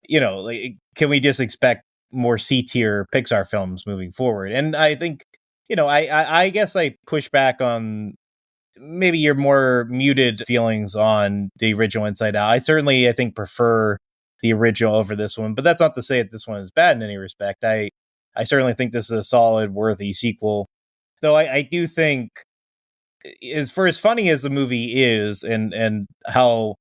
Speaker 2: you know, like, can we just expect more C-tier Pixar films moving forward? And I think, you know, I guess I push back on maybe your more muted feelings on the original Inside Out. I think prefer the original over this one, but that's not to say that this one is bad in any respect. I certainly think this is a solid, worthy sequel. Though I do think, as funny as the movie is, and how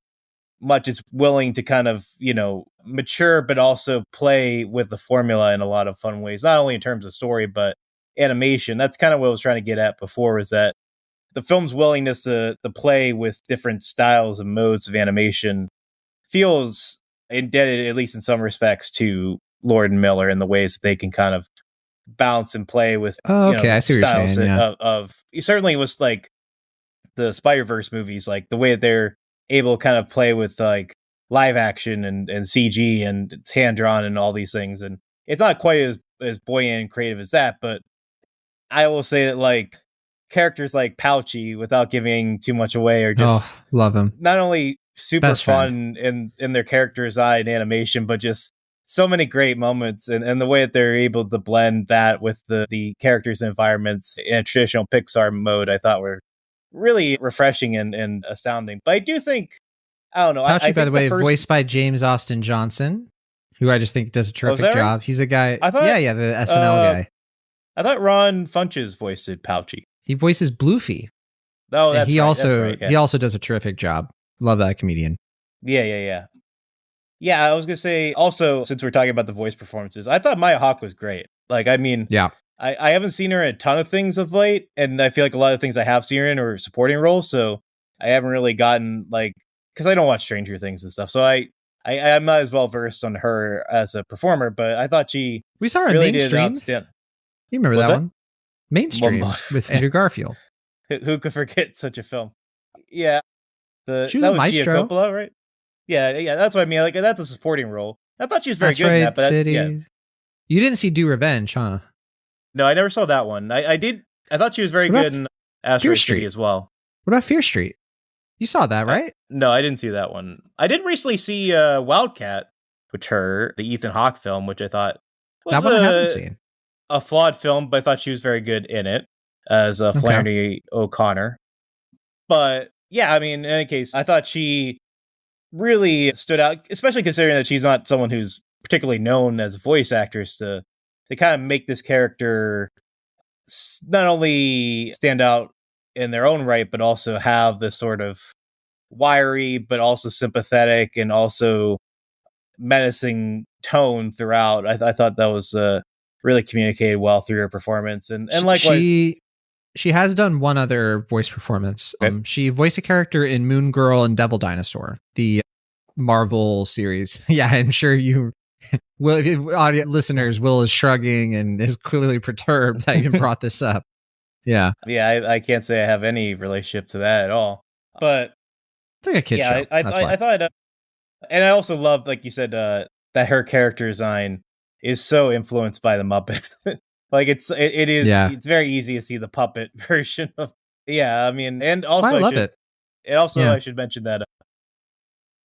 Speaker 2: much it's willing to kind of, you know, mature, but also play with the formula in a lot of fun ways, not only in terms of story, but animation. That's kind of what I was trying to get at before, was that the film's willingness to play with different styles and modes of animation feels indebted, at least in some respects, to Lord and Miller in the ways that they can kind of bounce and play with.
Speaker 1: I see what you're saying. Yeah.
Speaker 2: Of certainly was like the Spider-Verse movies, like the way that they're able to kind of play with like live action and CG and it's hand drawn and all these things. And it's not quite as buoyant and creative as that, but I will say that like characters like Pouchy, without giving too much away, are just
Speaker 1: love him.
Speaker 2: Not only super best fun in their character design and animation, but just so many great moments, and the way that they're able to blend that with the characters and environments in a traditional Pixar mode, I thought were really refreshing and astounding. But I do think, I don't know.
Speaker 1: Pouchy, by the way, voiced by James Austin Johnson, who I just think does a terrific job. He's a guy. The SNL guy.
Speaker 2: I thought Ron Funches voiced Pouchy.
Speaker 1: He voices Bloofy.
Speaker 2: Oh, that's
Speaker 1: he
Speaker 2: right.
Speaker 1: Also he also does a terrific job. Love that comedian.
Speaker 2: Yeah. Yeah, I was gonna say also, since we're talking about the voice performances, I thought Maya Hawke was great. Like, I mean,
Speaker 1: yeah,
Speaker 2: I haven't seen her in a ton of things of late, and I feel like a lot of things I have seen her in are supporting roles, so I haven't really gotten like, because I don't watch Stranger Things and stuff, so I'm not as well versed on her as a performer, but I thought we
Speaker 1: saw her
Speaker 2: really
Speaker 1: in Mainstream. You remember that one? Mainstream with Andrew Garfield.
Speaker 2: Who could forget such a film? Yeah,
Speaker 1: she was a maestro,
Speaker 2: Coppola, right? Yeah. That's what I mean. Like, that's a supporting role. I thought she was very good in that. But
Speaker 1: you didn't see Do Revenge, huh?
Speaker 2: No, I never saw that one. I did. I thought she was very good in Asteroid City as well.
Speaker 1: What about Fear Street? You saw that, right?
Speaker 2: No, I didn't see that one. I did recently see Wildcat with her, the Ethan Hawke film, which I thought was
Speaker 1: that one I haven't seen.
Speaker 2: A flawed film, but I thought she was very good in it as Flannery O'Connor. But yeah, I mean, in any case, I thought she really stood out, especially considering that she's not someone who's particularly known as a voice actress, to kind of make this character not only stand out in their own right, but also have this sort of wiry, but also sympathetic and also menacing tone throughout. I thought that was really communicated well through her performance, and likewise,
Speaker 1: she has done one other voice performance.
Speaker 2: Okay.
Speaker 1: She voiced a character in Moon Girl and Devil Dinosaur, the Marvel series. Yeah, I'm sure you will. Audience listeners, Will is shrugging and is clearly perturbed that you brought this up. Yeah,
Speaker 2: I can't say I have any relationship to that at all, but
Speaker 1: it's like a kid show.
Speaker 2: I thought, and I also loved, like you said, that her character design is so influenced by the Muppets. Like it is.
Speaker 1: Yeah.
Speaker 2: It's very easy to see the puppet version of. Yeah, I mean, and also
Speaker 1: I love it.
Speaker 2: And also, I should mention that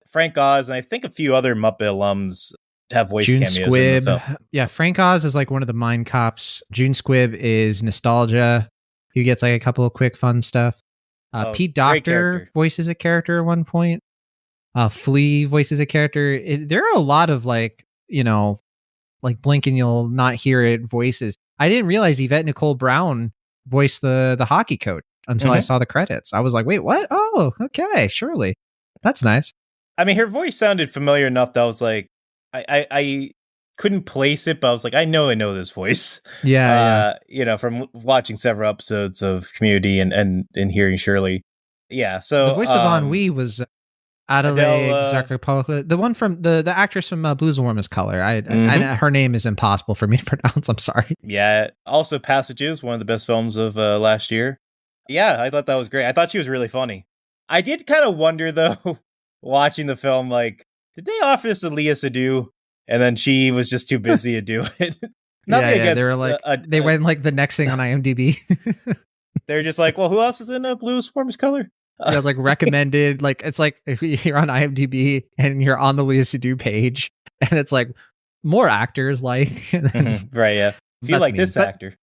Speaker 2: Frank Oz and I think a few other Muppet alums have voice
Speaker 1: June
Speaker 2: cameos
Speaker 1: Squibb.
Speaker 2: in the film.
Speaker 1: Yeah, Frank Oz is like one of the Mind Cops. June Squibb is Nostalgia, who gets like a couple of quick fun stuff. Pete Docter voices a character at one point. Flea voices a character. There are a lot of like blink and you'll not hear it voices. I didn't realize Yvette Nicole Brown voiced the hockey coach until I saw the credits. I was like, wait, what? Oh, okay, surely. That's nice.
Speaker 2: I mean, her voice sounded familiar enough that I was like, I couldn't place it, but I was like, I know this voice.
Speaker 1: Yeah.
Speaker 2: From watching several episodes of Community and hearing Shirley. Yeah, so
Speaker 1: the voice of Ennui was Adèle Exarchopoulos, the one from the actress from Blues a Warm as Color. Her name is impossible for me to pronounce. I'm sorry.
Speaker 2: Yeah. Also, Passages, one of the best films of last year. Yeah, I thought that was great. I thought she was really funny. I did kind of wonder though, watching the film, like, did they offer this to Léa Seydoux, and then she was just too busy to do it?
Speaker 1: They were like, they went like the next thing on IMDb.
Speaker 2: They're just like, well, who else is in Blues Warm as Color?
Speaker 1: Yeah, it's like recommended. Like it's like if you're on IMDb and you're on the Léa Seydoux page, and it's like more actors like
Speaker 2: right. Yeah, if you like this actor.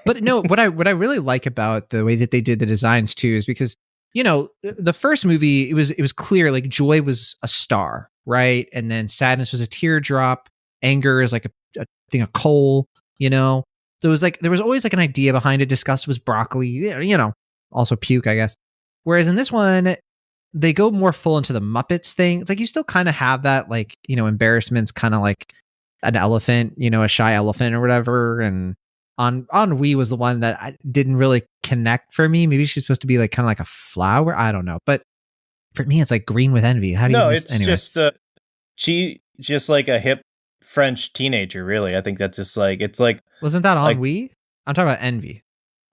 Speaker 1: But no, what I really like about the way that they did the designs too is because the first movie it was clear like joy was a star, right, and then sadness was a teardrop, anger is like a thing of coal, so it was like there was always like an idea behind it. Disgust was broccoli, also puke, I guess. Whereas in this one, they go more full into the Muppets thing. It's like you still kind of have that, like, embarrassment's kind of like an elephant, a shy elephant or whatever. And Ennui was the one that I didn't really connect for me. Maybe she's supposed to be like kind of like a flower. I don't know. But for me, it's like green with envy. How do you? No,
Speaker 2: it's just she just like a hip French teenager. Really, I think that's just like it's like.
Speaker 1: Wasn't that Ennui? I'm talking about envy.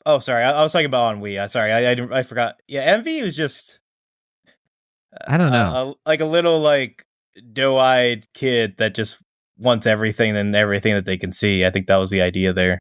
Speaker 2: Oh, sorry. I was talking about Ennui. Sorry, I forgot. Yeah, Envy was just.
Speaker 1: I don't know.
Speaker 2: Like a little like doe-eyed kid that just wants everything and everything that they can see. I think that was the idea there.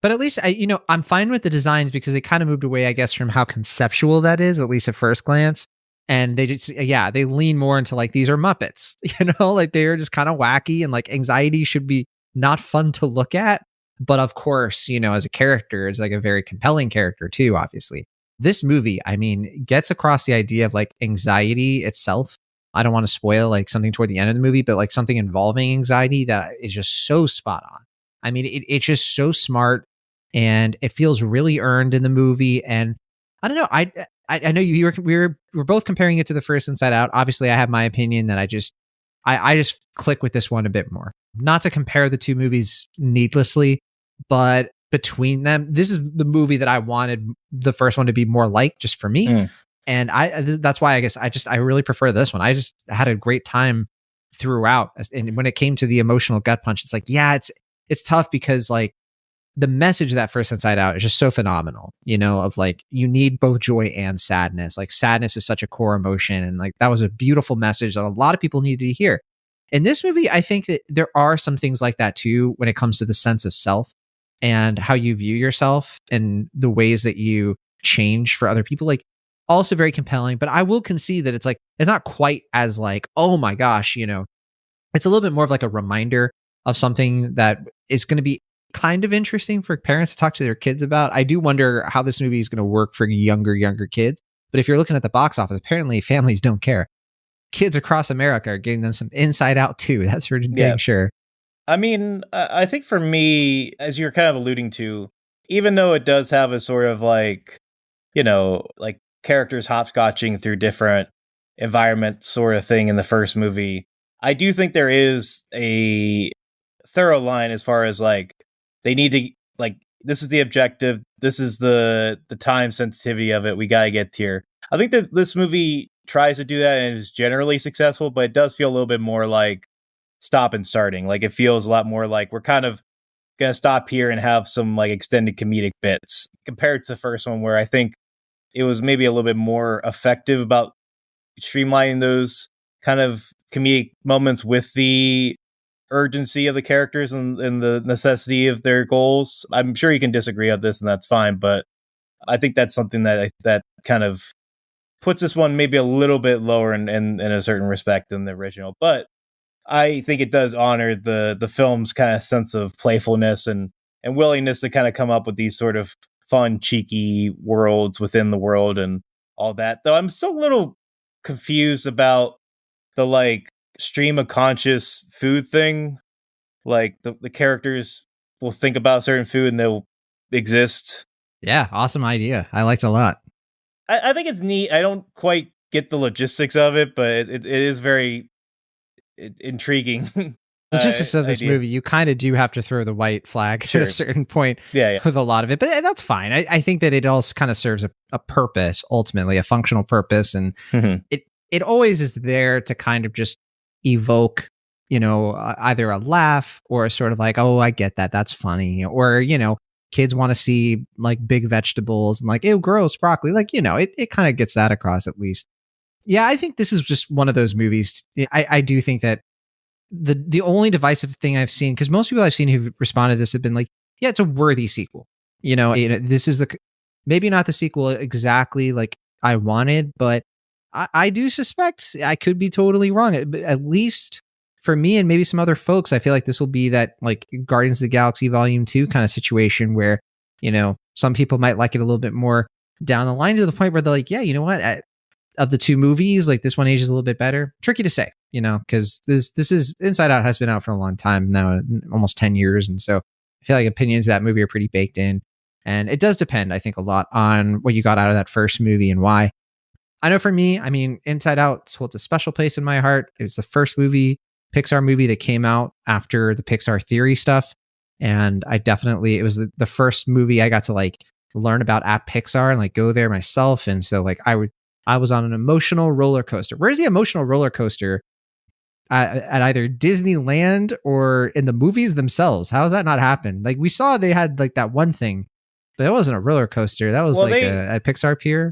Speaker 1: But at least I'm fine with the designs because they kind of moved away, I guess, from how conceptual that is, at least at first glance. And they just, they lean more into like, these are Muppets, like they're just kind of wacky and like anxiety should be not fun to look at. But of course, as a character, it's like a very compelling character too, obviously. This movie, I mean, gets across the idea of like anxiety itself. I don't want to spoil like something toward the end of the movie, but like something involving anxiety that is just so spot on. I mean, it's just so smart and it feels really earned in the movie. And I don't know, I know we were both comparing it to the first Inside Out. Obviously, I have my opinion that I just click with this one a bit more. Not to compare the two movies needlessly, but between them, this is the movie that I wanted the first one to be more like, just for me. And that's why I guess I really prefer this one. I just had a great time throughout. And when it came to the emotional gut punch, it's like, yeah, it's tough because like the message that first Inside Out is just so phenomenal, of like, you need both joy and sadness. Like sadness is such a core emotion. And like, that was a beautiful message that a lot of people needed to hear. In this movie, I think that there are some things like that too, when it comes to the sense of self and how you view yourself and the ways that you change for other people. Like also very compelling, but I will concede that it's like, it's not quite as like, oh my gosh, it's a little bit more of like a reminder of something that is going to be kind of interesting for parents to talk to their kids about. I do wonder how this movie is going to work for younger kids. But if you're looking at the box office, apparently families don't care. kids across America are getting them some Inside Out too. That's for dang sure.
Speaker 2: I mean, I think for me, as you're kind of alluding to, even though it does have a sort of like, like characters hopscotching through different environments sort of thing in the first movie, I do think there is a thorough line as far as like, they need to, like, this is the objective, this is the time sensitivity of it, we gotta get here. I think that this movie tries to do that and is generally successful, but it does feel a little bit more like stop and starting. Like, it feels a lot more like we're kind of gonna stop here and have some like extended comedic bits compared to the first one, where I think it was maybe a little bit more effective about streamlining those kind of comedic moments with the urgency of the characters and the necessity of their goals. I'm sure you can disagree on this, and that's fine, but I think that's something that kind of puts this one maybe a little bit lower in a certain respect than the original. But I think it does honor the film's kind of sense of playfulness and willingness to kind of come up with these sort of fun, cheeky worlds within the world and all that. Though I'm still a little confused about the like stream of conscious food thing. Like the characters will think about certain food and they'll exist.
Speaker 1: Yeah, awesome idea. I liked it a lot.
Speaker 2: I think it's neat. I don't quite get the logistics of it, but it is very intriguing.
Speaker 1: Logistics of this movie, you kind of do have to throw the white flag at a certain point with a lot of it, but that's fine. I think that it also kind of serves a purpose, ultimately, a functional purpose, and it always is there to kind of just evoke, either a laugh or a sort of like, oh, I get that, that's funny, or kids want to see like big vegetables and like, ew, gross, broccoli, like, it kind of gets that across at least. Yeah, I think this is just one of those movies. I do think that the only divisive thing I've seen, because most people I've seen who've responded to this have been like, yeah, it's a worthy sequel. This is maybe not the sequel exactly like I wanted, but I do suspect I could be totally wrong. At least for me and maybe some other folks, I feel like this will be that like Guardians of the Galaxy Volume 2 kind of situation where, some people might like it a little bit more down the line, to the point where they're like, yeah, you know what? Of the two movies, like this one ages a little bit better. Tricky to say, because this is Inside Out has been out for a long time now, almost 10 years. And so I feel like opinions of that movie are pretty baked in. And it does depend, I think, a lot on what you got out of that first movie and why. I know for me, I mean, Inside Out holds a special place in my heart. It was the first Pixar movie that came out after the Pixar theory stuff. And it was the first movie I got to like learn about at Pixar and like go there myself. And so like I was on an emotional roller coaster. Where's the emotional roller coaster at either Disneyland or in the movies themselves? How does that not happen? Like we saw they had like that one thing, but it wasn't a roller coaster. That was a Pixar pier.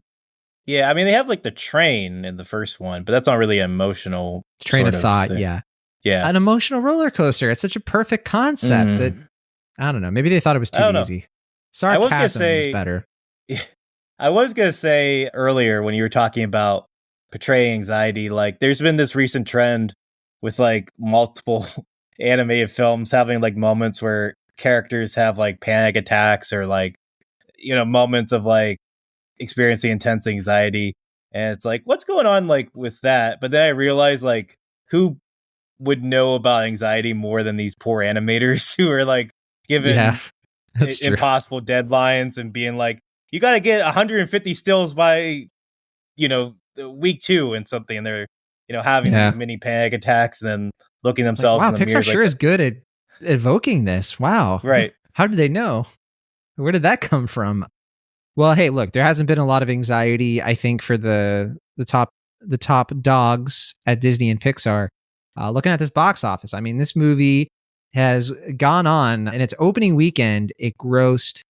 Speaker 2: Yeah, I mean, they have like the train in the first one, but that's not really an emotional
Speaker 1: train of thought. Thing. Yeah. An emotional roller coaster. It's such a perfect concept. I don't know. Maybe they thought it was too easy. Sarcasm is better.
Speaker 2: Yeah. I was going to say earlier when you were talking about portraying anxiety, like there's been this recent trend with like multiple animated films having like moments where characters have like panic attacks or like, moments of like experiencing intense anxiety. And it's like, what's going on like with that? But then I realized like who would know about anxiety more than these poor animators who are like given impossible deadlines and being like, you got to get 150 stills by, week 2 and something. And they're, having mini panic attacks and then looking themselves in the mirror.
Speaker 1: Pixar sure is good at evoking this. Wow.
Speaker 2: Right.
Speaker 1: How did they know? Where did that come from? Well, hey, look, there hasn't been a lot of anxiety, I think, for the top dogs at Disney and Pixar. Looking at this box office, I mean, this movie has gone on in its opening weekend. It grossed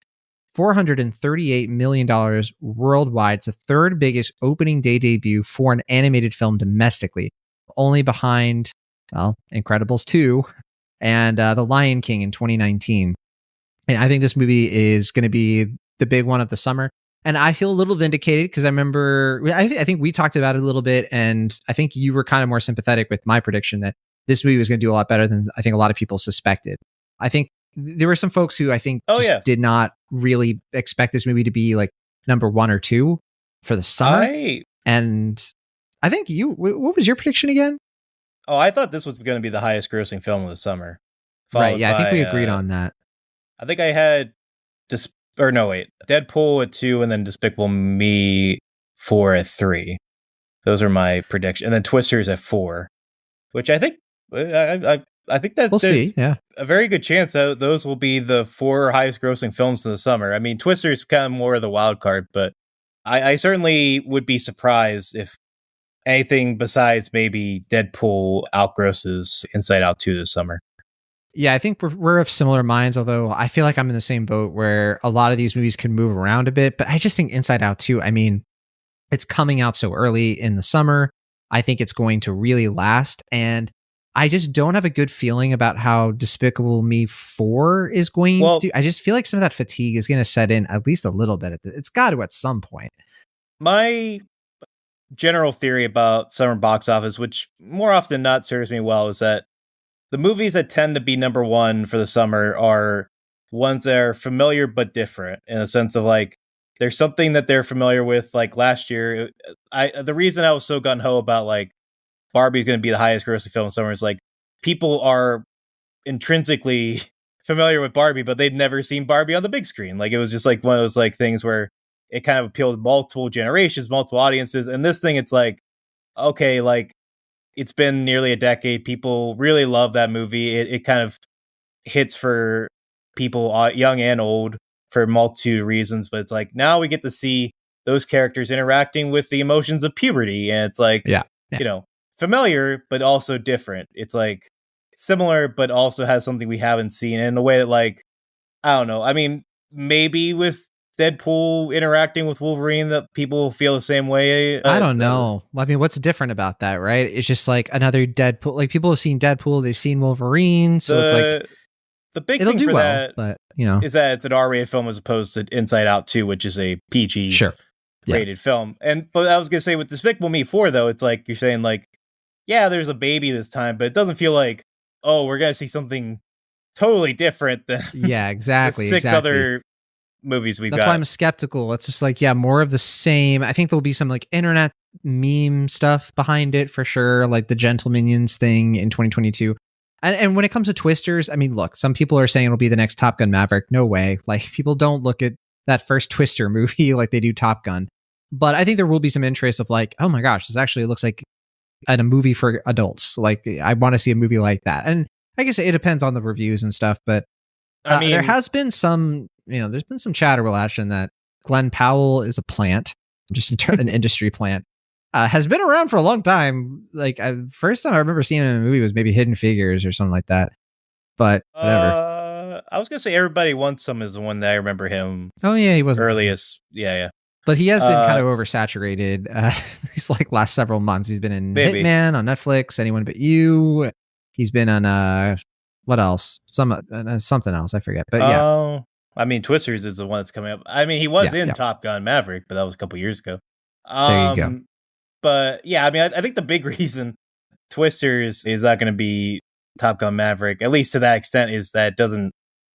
Speaker 1: $438 million worldwide. It's the third biggest opening day debut for an animated film domestically, only behind, Incredibles 2 and The Lion King in 2019. And I think this movie is going to be the big one of the summer. And I feel a little vindicated because I remember, I think we talked about it a little bit, and I think you were kind of more sympathetic with my prediction that this movie was going to do a lot better than I think a lot of people suspected. I think there were some folks who I think did not really expect this movie to be like number 1 or 2 for the summer. And I think what was your prediction again?
Speaker 2: Oh, I thought this was going to be the highest grossing film of the summer.
Speaker 1: Right. Yeah, I think we agreed on that.
Speaker 2: I think I had Deadpool at 2 and then Despicable Me 4 at 3. Those are my predictions. And then Twisters at 4, which I think I think that
Speaker 1: we'll see. Yeah,
Speaker 2: a very good chance that those will be the 4 highest grossing films in the summer. I mean, Twisters kind of more of the wild card, but I certainly would be surprised if anything besides maybe Deadpool outgrosses Inside Out 2 this summer.
Speaker 1: Yeah, I think we're of similar minds, although I feel like I'm in the same boat where a lot of these movies can move around a bit. But I just think Inside Out 2, I mean, it's coming out so early in the summer. I think it's going to really last. And I just don't have a good feeling about how Despicable Me 4 is going to do. I just feel like some of that fatigue is going to set in at least a little bit. It's got to at some point.
Speaker 2: My general theory about summer box office, which more often than not serves me well, is that the movies that tend to be number one for the summer are ones that are familiar but different, in the sense of like there's something that they're familiar with. Like last year, the reason I was so gung ho about like Barbie's going to be the highest grossing film in summer is like people are intrinsically familiar with Barbie, but they'd never seen Barbie on the big screen. Like it was just like one of those like things where it kind of appealed to multiple generations, multiple audiences. And this thing, it's like, okay, like it's been nearly a decade. People really love that movie. It kind of hits for people young and old for a multitude of reasons. But it's like now we get to see those characters interacting with the emotions of puberty. And it's like, you know, familiar, but also different. It's like similar, but also has something we haven't seen in a way that like, I don't know. I mean, maybe with Deadpool interacting with Wolverine that people feel the same way.
Speaker 1: I don't know. I mean, what's different about that, right? It's just like another Deadpool. Like people have seen Deadpool, they've seen Wolverine, so it's like
Speaker 2: the big thing for that,
Speaker 1: but you know,
Speaker 2: is that it's an R-rated film as opposed to Inside Out 2, which is a PG rated film. But I was gonna say with Despicable Me 4, though, it's like you're saying like, yeah, there's a baby this time, but it doesn't feel like, oh, we're gonna see something totally different than
Speaker 1: exactly
Speaker 2: the 6 other movies we've got.
Speaker 1: That's why I'm skeptical. It's just like, yeah, more of the same. I think there'll be some like internet meme stuff behind it for sure, like the Gentle Minions thing in 2022. And when it comes to Twisters, I mean, look, some people are saying it'll be the next Top Gun Maverick. No way. Like people don't look at that first Twister movie like they do Top Gun. But I think there will be some interest of like, oh my gosh, this actually looks like a movie for adults. Like I want to see a movie like that. And I guess it depends on the reviews and stuff, but I mean, there has been some, there's been some chatter reaction that Glenn Powell is a plant, just an industry plant, has been around for a long time. Like first time I remember seeing him in a movie was maybe Hidden Figures or something like that. But whatever.
Speaker 2: I was gonna say Everybody Wants Some is the one that I remember him.
Speaker 1: Oh yeah, he was
Speaker 2: earliest. Yeah.
Speaker 1: But he has been kind of oversaturated. He's like last several months. He's been in Hitman on Netflix. Anyone But You. He's been on what else? Something else. I forget. But yeah.
Speaker 2: I mean, Twisters is the one that's coming up. I mean, he was in Top Gun Maverick, but that was a couple years ago.
Speaker 1: There you go.
Speaker 2: But yeah, I mean, I think the big reason Twisters is not going to be Top Gun Maverick, at least to that extent, is that it doesn't,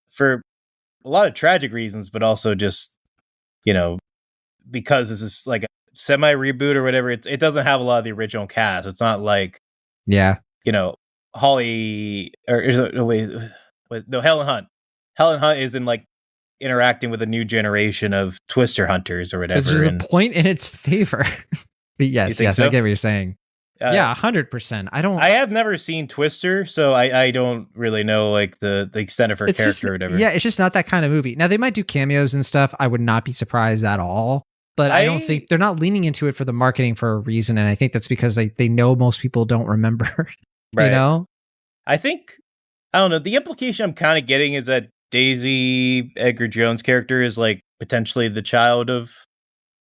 Speaker 2: for a lot of tragic reasons, but also just, because this is like a semi reboot or whatever. It doesn't have a lot of the original cast. It's not like, Holly or Helen Hunt. Helen Hunt is in like interacting with a new generation of Twister hunters or whatever.
Speaker 1: Which is a point in its favor. But yes, so? I get what you're saying. 100%. I have
Speaker 2: never seen Twister, so I don't really know like the extent of her character or whatever.
Speaker 1: Yeah, it's just not that kind of movie. Now they might do cameos and stuff. I would not be surprised at all. But I don't think they're not leaning into it for the marketing for a reason. And I think that's because they know most people don't remember. Right.
Speaker 2: I think, I don't know, the implication I'm kind of getting is that Daisy Edgar Jones' character is like potentially the child of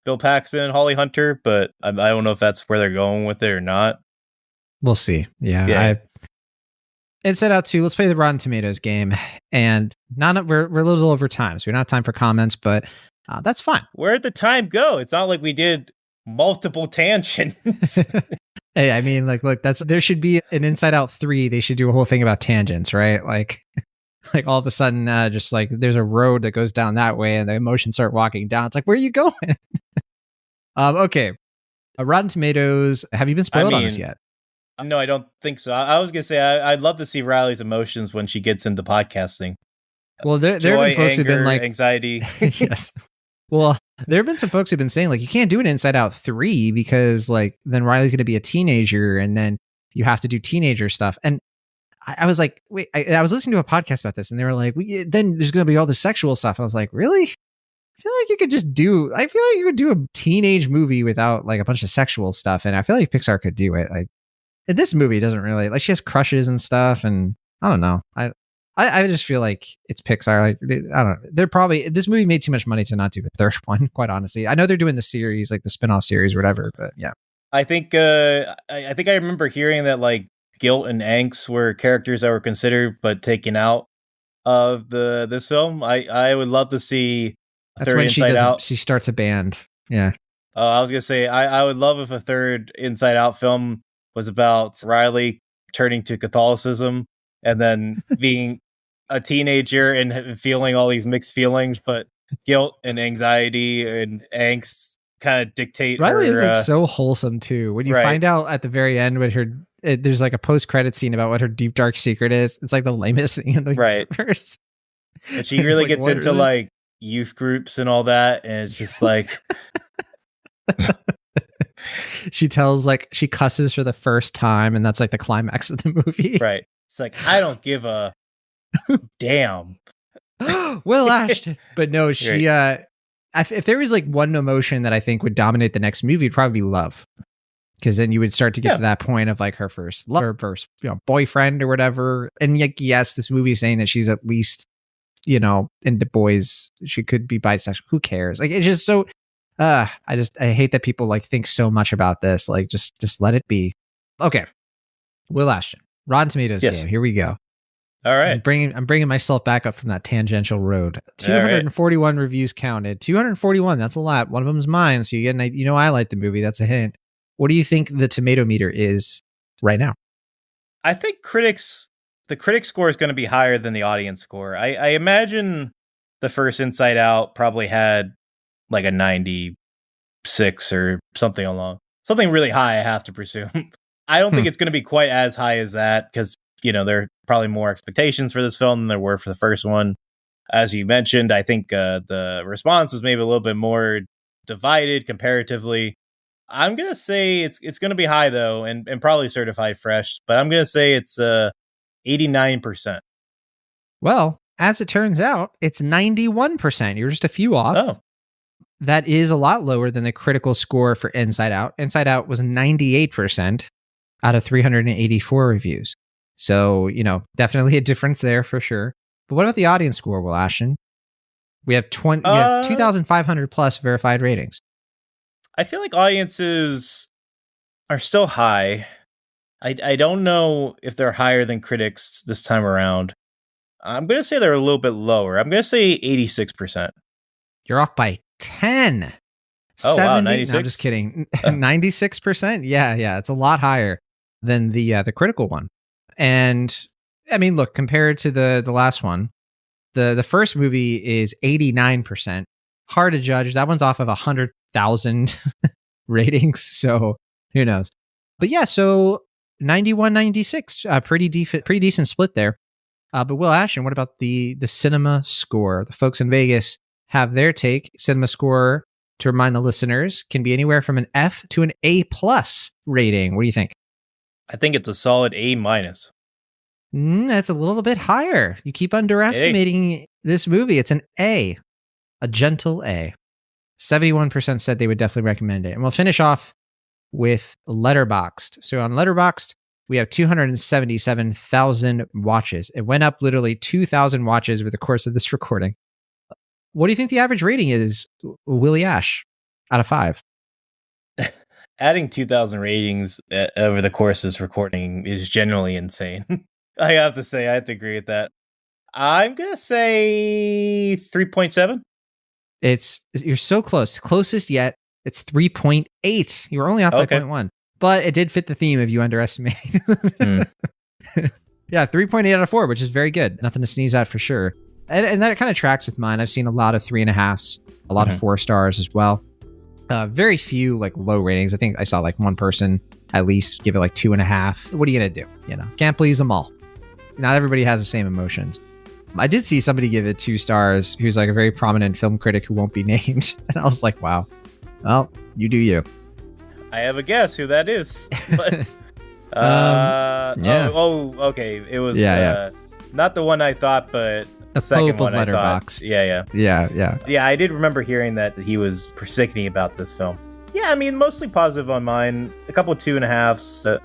Speaker 2: Bill Paxton and Holly Hunter, but I don't know if that's where they're going with it or not.
Speaker 1: We'll see. Yeah. Inside Out 2, let's play the Rotten Tomatoes game. And we're a little over time, so we don't have time for comments, but that's fine.
Speaker 2: Where'd the time go? It's not like we did multiple tangents.
Speaker 1: Hey, I mean, look, there should be an Inside Out 3. They should do a whole thing about tangents, right? Like all of a sudden, just like there's a road that goes down that way and the emotions start walking down. It's like, where are you going? Okay. Rotten Tomatoes, have you been spoiled on this yet?
Speaker 2: No, I don't think so. I was going to say, I'd love to see Riley's emotions when she gets into podcasting.
Speaker 1: Well, there have been folks who've been like...
Speaker 2: anxiety.
Speaker 1: Yes. Well, there have been some folks who've been saying, like, you can't do an Inside Out 3 because, like, then Riley's going to be a teenager and then you have to do teenager stuff. And I was like, wait, I was listening to a podcast about this and they were like, then there's going to be all the sexual stuff. I was like, really? I feel like you could do a teenage movie without like a bunch of sexual stuff. And I feel like Pixar could do it. Like, this movie doesn't really, like, she has crushes and stuff. And I don't know. I just feel like it's Pixar. Like, I don't know. They're probably, this movie made too much money to not do a third one, quite honestly. I know they're doing the series, like the spin-off series or whatever, but yeah.
Speaker 2: I think I remember hearing that like guilt and angst were characters that were considered but taken out of this film. I would love to see a third Inside Out.
Speaker 1: She starts a band. Yeah.
Speaker 2: I was gonna say I would love if a third Inside Out film was about Riley turning to Catholicism and then being a teenager and feeling all these mixed feelings, but guilt and anxiety and angst kind of dictate
Speaker 1: Riley
Speaker 2: her,
Speaker 1: is like so wholesome too. When you find out at the very end what there's like a post-credit scene about what her deep dark secret is. It's like the lamest thing in the universe.
Speaker 2: And she really gets into like youth groups and all that, and it's just like
Speaker 1: she cusses for the first time, and that's like the climax of the movie.
Speaker 2: Right. It's like, I don't give a damn.
Speaker 1: Will Ashton. But no, she if there was like one emotion that I think would dominate the next movie, it'd probably be love. Because then you would start to get to that point of like her first love, her first boyfriend or whatever. And like, yes, this movie is saying that she's at least, into boys. She could be bisexual. Who cares? Like, it's just so I hate that people like think so much about this. Like, just let it be. Okay. Will Ashton, Rotten Tomatoes game. Here we go.
Speaker 2: All right.
Speaker 1: I'm bringing myself back up from that tangential road. 241 reviews counted. 241. That's a lot. One of them is mine. So you get I like the movie. That's a hint. What do you think the tomato meter is right now?
Speaker 2: I think the critic score is going to be higher than the audience score. I imagine the first Inside Out probably had like a 96 or something really high, I have to presume. I don't think it's going to be quite as high as that because, there are probably more expectations for this film than there were for the first one. As you mentioned, I think the response was maybe a little bit more divided comparatively. I'm going to say it's going to be high, though, and probably certified fresh, but I'm going to say it's 89%.
Speaker 1: Well, as it turns out, it's 91%. You're just a few off.
Speaker 2: Oh.
Speaker 1: That is a lot lower than the critical score for Inside Out. Inside Out was 98% out of 384 reviews. So, definitely a difference there for sure. But what about the audience score, Will Ashton? We have 2,500 plus verified ratings.
Speaker 2: I feel like audiences are still high. I don't know if they're higher than critics this time around. I'm going to say they're a little bit lower. I'm going to say 86%.
Speaker 1: You're off by 10.
Speaker 2: Oh, 70, wow, 96?
Speaker 1: No, I'm just kidding. 96%? Yeah. It's a lot higher than the critical one. And I mean, look, compared to the last one, the first movie is 89%. Hard to judge. That one's off of 100,000 ratings. So who knows? But yeah, so 91, 96, pretty decent split there. But Will Ashton, what about the cinema score? The folks in Vegas have their take. Cinema score, to remind the listeners, can be anywhere from an F to an A+ rating. What do you think?
Speaker 2: I think it's a solid A-.
Speaker 1: That's a little bit higher. You keep underestimating this movie. It's an A, a gentle A. 71% said they would definitely recommend it. And we'll finish off with Letterboxd. So on Letterboxd, we have 277,000 watches. It went up literally 2,000 watches over the course of this recording. What do you think the average rating is, Willie Ash, out of 5?
Speaker 2: Adding 2,000 ratings over the course of this recording is generally insane. I have to say, I have to agree with that. I'm going to say 3.7.
Speaker 1: You're so close. Closest yet. It's 3.8. You were only off by 0.1. But it did fit the theme of you underestimating. Yeah, 3.8 out of 4, which is very good. Nothing to sneeze at for sure. And that kind of tracks with mine. I've seen a lot of 3.5s, a lot of 4 stars as well. Very few like low ratings. I think I saw like one person at least give it like 2.5. What are you gonna do? Can't please them all. Not everybody has the same emotions. I did see somebody give it 2 stars who's like a very prominent film critic who won't be named, and I was like, wow, well, you do you.
Speaker 2: I have a guess who that is. But,
Speaker 1: yeah.
Speaker 2: Okay. It was not the one I thought, but the second one I thought. Yeah. Yeah, I did remember hearing that he was persnickety about this film. Yeah, I mean, mostly positive on mine. A couple 2.5s,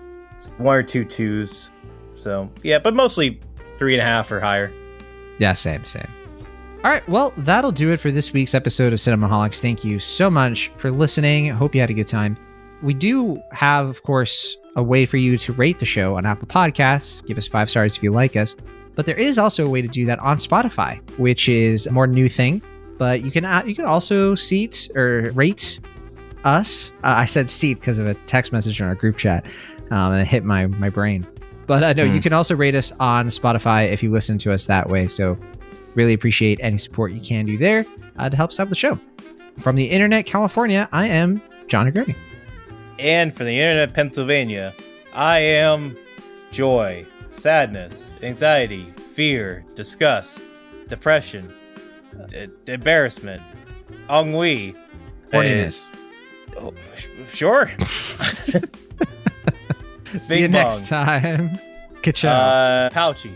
Speaker 2: 1 or 2 2s. So, yeah, but mostly 3.5 or higher.
Speaker 1: Yeah, same. All right, well, that'll do it for this week's episode of Cinemaholics. Thank you so much for listening. I hope you had a good time. We do have, of course, a way for you to rate the show on Apple Podcasts. Give us 5 stars if you like us. But there is also a way to do that on Spotify, which is a more new thing. But you can also seat or rate us. I said seat because of a text message in our group chat, and it hit my brain. But no, you can also rate us on Spotify if you listen to us that way. So really appreciate any support you can do there to help us out with the show. From the Internet, California, I am John O'Grady.
Speaker 2: And from the Internet, Pennsylvania, I am joy, sadness, anxiety, fear, disgust, depression, embarrassment, ennui.
Speaker 1: Horniness.
Speaker 2: Sure.
Speaker 1: See you next time. Ka-chow.
Speaker 2: Pouchy.